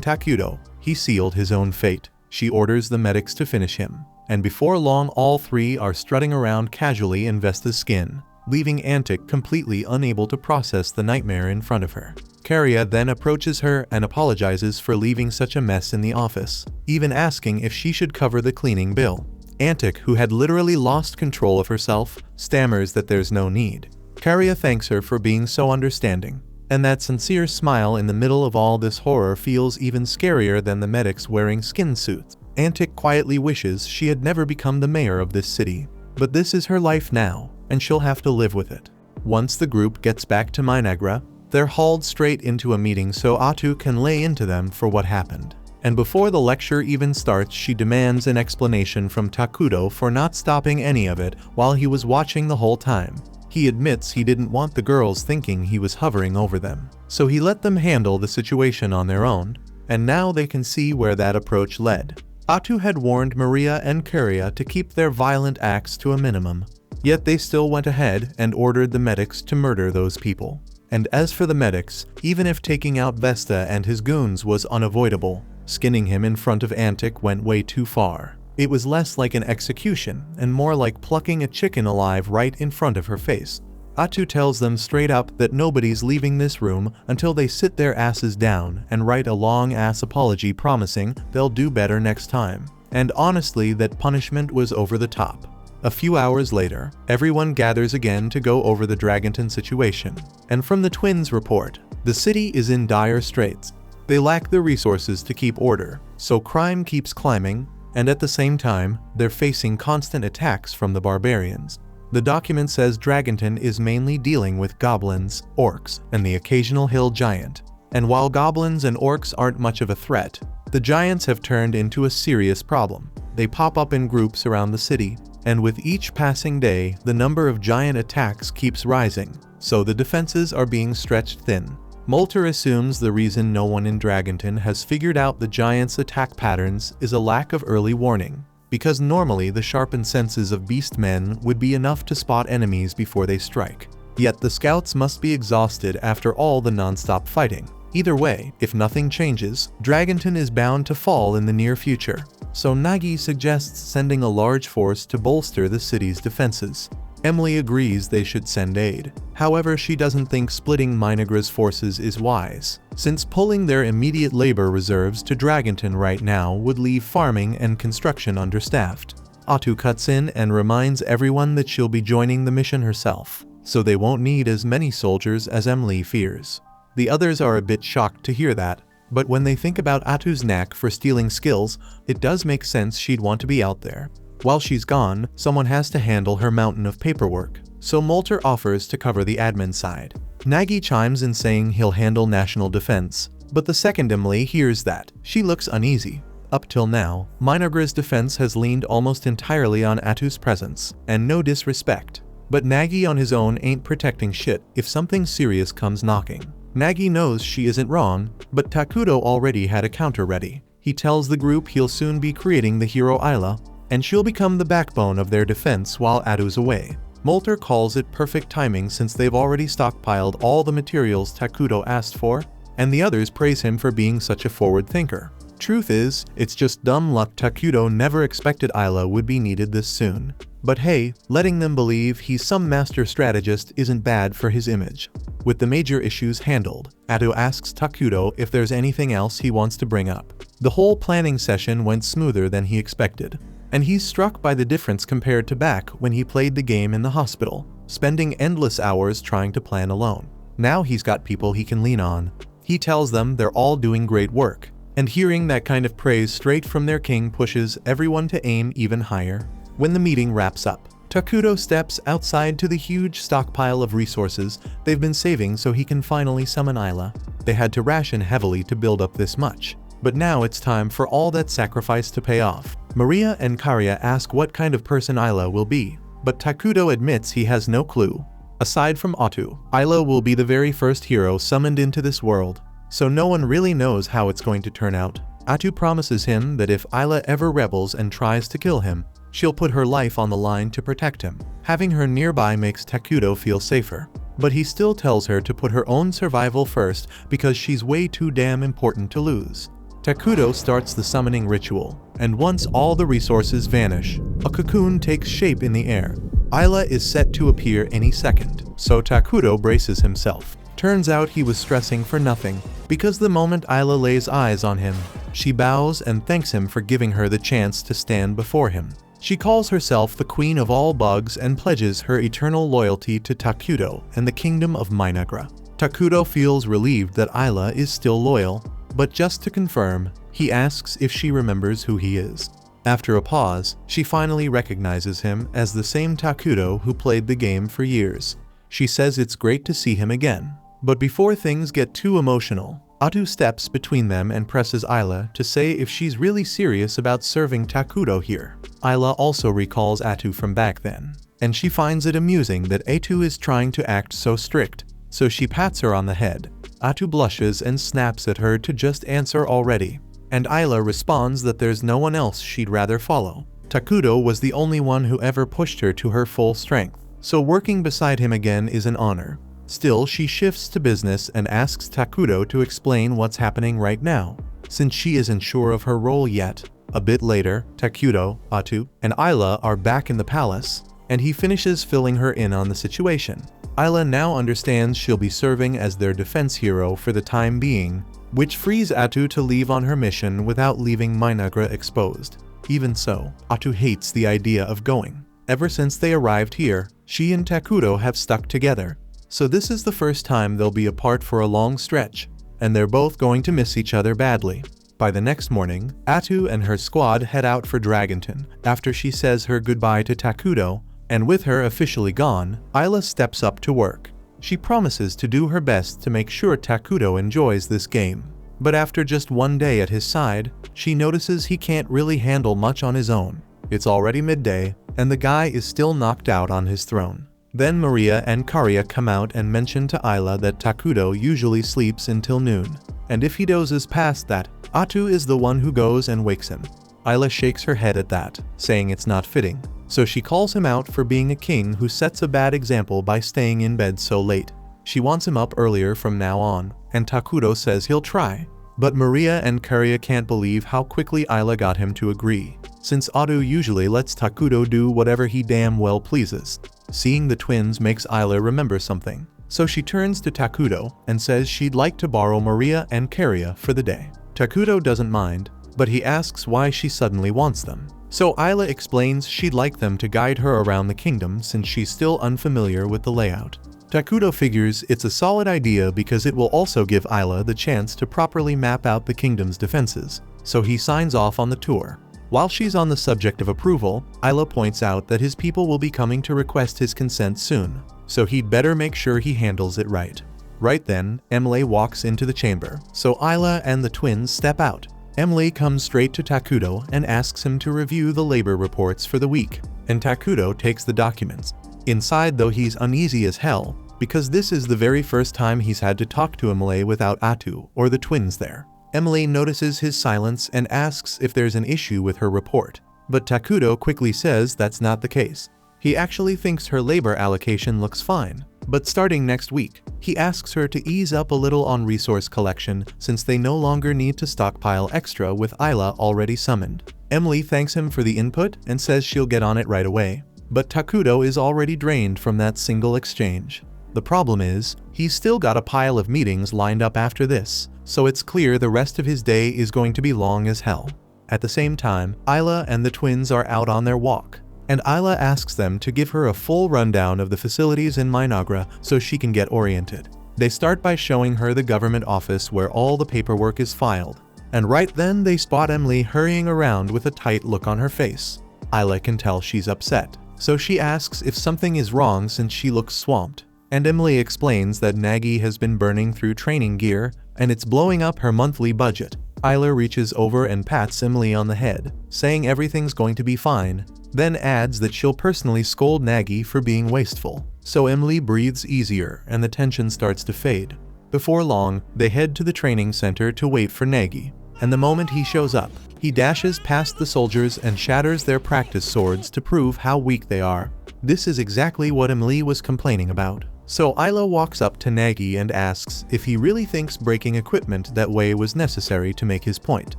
Takudo, he sealed his own fate. She orders the medics to finish him, and before long all three are strutting around casually in Vesta's skin, leaving Antic completely unable to process the nightmare in front of her. Karia then approaches her and apologizes for leaving such a mess in the office, even asking if she should cover the cleaning bill. Antic, who had literally lost control of herself, stammers that there's no need. Karia thanks her for being so understanding, and that sincere smile in the middle of all this horror feels even scarier than the medics wearing skin suits. Antic quietly wishes she had never become the mayor of this city, but this is her life now, and she'll have to live with it. Once the group gets back to Minagra, they're hauled straight into a meeting so Atu can lay into them for what happened. And before the lecture even starts, she demands an explanation from Takudo for not stopping any of it while he was watching the whole time. He admits he didn't want the girls thinking he was hovering over them, so he let them handle the situation on their own, and now they can see where that approach led. Atu had warned Maria and Karia to keep their violent acts to a minimum, yet they still went ahead and ordered the medics to murder those people. And as for the medics, even if taking out Vesta and his goons was unavoidable, skinning him in front of Antic went way too far. It was less like an execution and more like plucking a chicken alive right in front of her face. Atu tells them straight up that nobody's leaving this room until they sit their asses down and write a long-ass apology promising they'll do better next time. And honestly, that punishment was over the top. A few hours later, everyone gathers again to go over the Dragonton situation. And from the twins' report, the city is in dire straits. They lack the resources to keep order, so crime keeps climbing, and at the same time, they're facing constant attacks from the barbarians. The document says Dragonton is mainly dealing with goblins, orcs, and the occasional hill giant. And while goblins and orcs aren't much of a threat, the giants have turned into a serious problem. They pop up in groups around the city, and with each passing day, the number of giant attacks keeps rising, so the defenses are being stretched thin. Molter assumes the reason no one in Dragonton has figured out the giants' attack patterns is a lack of early warning, because normally the sharpened senses of beastmen would be enough to spot enemies before they strike. Yet the scouts must be exhausted after all the non-stop fighting. Either way, if nothing changes, Dragonton is bound to fall in the near future, so Nagi suggests sending a large force to bolster the city's defenses. Emily agrees they should send aid. However, she doesn't think splitting Minagra's forces is wise, since pulling their immediate labor reserves to Dragonton right now would leave farming and construction understaffed. Atu cuts in and reminds everyone that she'll be joining the mission herself, so they won't need as many soldiers as Emily fears. The others are a bit shocked to hear that, but when they think about Atu's knack for stealing skills, it does make sense she'd want to be out there. While she's gone, someone has to handle her mountain of paperwork, so Molter offers to cover the admin side. Nagi chimes in saying he'll handle national defense, but the second Emily hears that, she looks uneasy. Up till now, Minagra's defense has leaned almost entirely on Atu's presence, and no disrespect. But Nagi on his own ain't protecting shit if something serious comes knocking. Nagi knows she isn't wrong, but Takudo already had a counter ready. He tells the group he'll soon be creating the hero Isla, and she'll become the backbone of their defense while Atu's away. Molter calls it perfect timing since they've already stockpiled all the materials Takudo asked for, and the others praise him for being such a forward thinker. Truth is, it's just dumb luck Takudo never expected Isla would be needed this soon. But hey, letting them believe he's some master strategist isn't bad for his image. With the major issues handled, Atu asks Takudo if there's anything else he wants to bring up. The whole planning session went smoother than he expected, and he's struck by the difference compared to back when he played the game in the hospital, spending endless hours trying to plan alone. Now he's got people he can lean on. He tells them they're all doing great work, and hearing that kind of praise straight from their king pushes everyone to aim even higher. When the meeting wraps up, Takuto steps outside to the huge stockpile of resources they've been saving so he can finally summon Ayla. They had to ration heavily to build up this much, but now it's time for all that sacrifice to pay off. Maria and Karya ask what kind of person Ayla will be, but Takuto admits he has no clue. Aside from Atu, Ayla will be the very first hero summoned into this world, so no one really knows how it's going to turn out. Atu promises him that if Ayla ever rebels and tries to kill him, she'll put her life on the line to protect him. Having her nearby makes Takuto feel safer, but he still tells her to put her own survival first because she's way too damn important to lose. Takuto starts the summoning ritual, and once all the resources vanish, a cocoon takes shape in the air. Ayla is set to appear any second, so Takuto braces himself. Turns out he was stressing for nothing, because the moment Ayla lays eyes on him, she bows and thanks him for giving her the chance to stand before him. She calls herself the Queen of all bugs and pledges her eternal loyalty to Takuto and the Kingdom of Minagra. Takuto feels relieved that Ayla is still loyal, but just to confirm, he asks if she remembers who he is. After a pause, she finally recognizes him as the same Takuto who played the game for years. She says it's great to see him again. But before things get too emotional, Atu steps between them and presses Ayla to say if she's really serious about serving Takuto here. Ayla also recalls Atu from back then, and she finds it amusing that Atu is trying to act so strict, so she pats her on the head. Atu blushes and snaps at her to just answer already, and Ayla responds that there's no one else she'd rather follow. Takuto was the only one who ever pushed her to her full strength, so working beside him again is an honor. Still, she shifts to business and asks Takuto to explain what's happening right now, since she isn't sure of her role yet. A bit later, Takuto, Atu, and Ayla are back in the palace, and he finishes filling her in on the situation. Ayla now understands she'll be serving as their defense hero for the time being, which frees Atu to leave on her mission without leaving Minagra exposed. Even so, Atu hates the idea of going. Ever since they arrived here, she and Takuto have stuck together, so this is the first time they'll be apart for a long stretch, and they're both going to miss each other badly. By the next morning, Atu and her squad head out for Dragonton after she says her goodbye to Takuto, and with her officially gone, Ayla steps up to work. She promises to do her best to make sure Takuto enjoys this game. But after just one day at his side, she notices he can't really handle much on his own. It's already midday, and the guy is still knocked out on his throne. Then Maria and Karya come out and mention to Ayla that Takuto usually sleeps until noon, and if he dozes past that, Atu is the one who goes and wakes him. Ayla shakes her head at that, saying it's not fitting, so she calls him out for being a king who sets a bad example by staying in bed so late. She wants him up earlier from now on, and Takuto says he'll try. But Maria and Karya can't believe how quickly Ayla got him to agree, since Atu usually lets Takuto do whatever he damn well pleases. Seeing the twins makes Ayla remember something, so she turns to Takuto and says she'd like to borrow Maria and Karya for the day. Takuto doesn't mind, but he asks why she suddenly wants them. So Ayla explains she'd like them to guide her around the kingdom since she's still unfamiliar with the layout. Takuto figures it's a solid idea because it will also give Ayla the chance to properly map out the kingdom's defenses, so he signs off on the tour. While she's on the subject of approval, Ayla points out that his people will be coming to request his consent soon, so he'd better make sure he handles it right. Right then, Emily walks into the chamber, so Ayla and the twins step out. Emily comes straight to Takuto and asks him to review the labor reports for the week, and Takuto takes the documents. Inside though, he's uneasy as hell, because this is the very first time he's had to talk to Emily without Atu or the twins there. Emily notices his silence and asks if there's an issue with her report, but Takuto quickly says that's not the case. He actually thinks her labor allocation looks fine, but starting next week, he asks her to ease up a little on resource collection since they no longer need to stockpile extra with Ayla already summoned. Emily thanks him for the input and says she'll get on it right away, but Takuto is already drained from that single exchange. The problem is, he's still got a pile of meetings lined up after this, so it's clear the rest of his day is going to be long as hell. At the same time, Isla and the twins are out on their walk, and Isla asks them to give her a full rundown of the facilities in Minagra so she can get oriented. They start by showing her the government office where all the paperwork is filed, and right then they spot Emily hurrying around with a tight look on her face. Isla can tell she's upset, so she asks if something is wrong since she looks swamped, and Emily explains that Nagy has been burning through training gear and it's blowing up her monthly budget. Isla reaches over and pats Emily on the head, saying everything's going to be fine, then adds that she'll personally scold Nagy for being wasteful. So Emily breathes easier and the tension starts to fade. Before long, they head to the training center to wait for Nagy, and the moment he shows up, he dashes past the soldiers and shatters their practice swords to prove how weak they are. This is exactly what Emily was complaining about. So Isla walks up to Nagy and asks if he really thinks breaking equipment that way was necessary to make his point.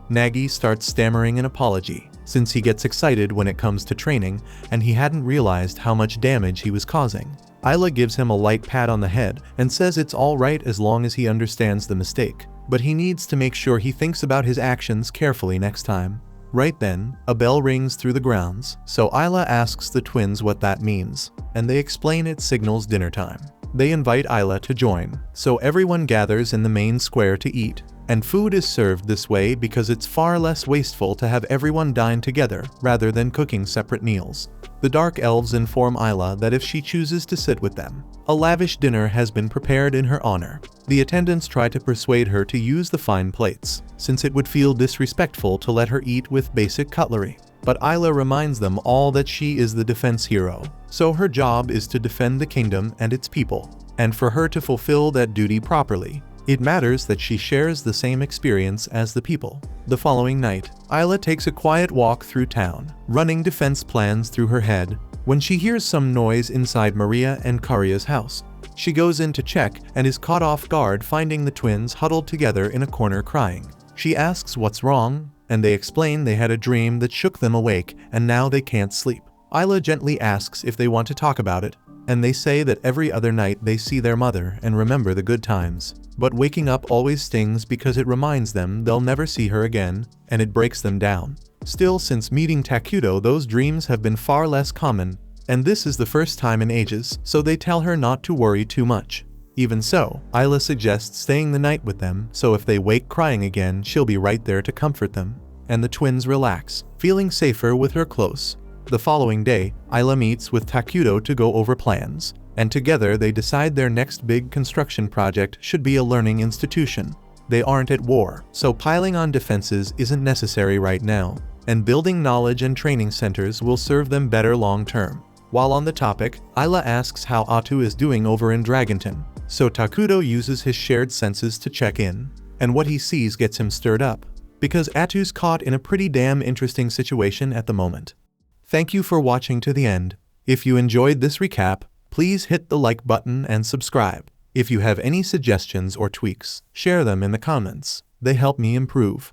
Nagy starts stammering an apology, since he gets excited when it comes to training and he hadn't realized how much damage he was causing. Isla gives him a light pat on the head and says it's alright as long as he understands the mistake, but he needs to make sure he thinks about his actions carefully next time. Right then, a bell rings through the grounds, so Isla asks the twins what that means, and they explain it signals dinner time. They invite Isla to join, so everyone gathers in the main square to eat, and food is served this way because it's far less wasteful to have everyone dine together rather than cooking separate meals. The Dark Elves inform Isla that if she chooses to sit with them, a lavish dinner has been prepared in her honor. The attendants try to persuade her to use the fine plates, since it would feel disrespectful to let her eat with basic cutlery. But Isla reminds them all that she is the defense hero, so her job is to defend the kingdom and its people, and for her to fulfill that duty properly, it matters that she shares the same experience as the people. The following night, Isla takes a quiet walk through town, running defense plans through her head, when she hears some noise inside Maria and Karya's house. She goes in to check and is caught off guard finding the twins huddled together in a corner crying. She asks what's wrong, and they explain they had a dream that shook them awake and now they can't sleep. Isla gently asks if they want to talk about it, and they say that every other night they see their mother and remember the good times. But waking up always stings because it reminds them they'll never see her again, and it breaks them down. Still, since meeting Takuto, those dreams have been far less common, and this is the first time in ages, so they tell her not to worry too much. Even so, Isla suggests staying the night with them, so if they wake crying again, she'll be right there to comfort them. And the twins relax, feeling safer with her close. The following day, Isla meets with Takuto to go over plans, and together they decide their next big construction project should be a learning institution. They aren't at war, so piling on defenses isn't necessary right now, and building knowledge and training centers will serve them better long term. While on the topic, Isla asks how Atu is doing over in Dragonton, so Takuto uses his shared senses to check in, and what he sees gets him stirred up, because Atu's caught in a pretty damn interesting situation at the moment. Thank you for watching to the end. If you enjoyed this recap, please hit the like button and subscribe. If you have any suggestions or tweaks, share them in the comments. They help me improve.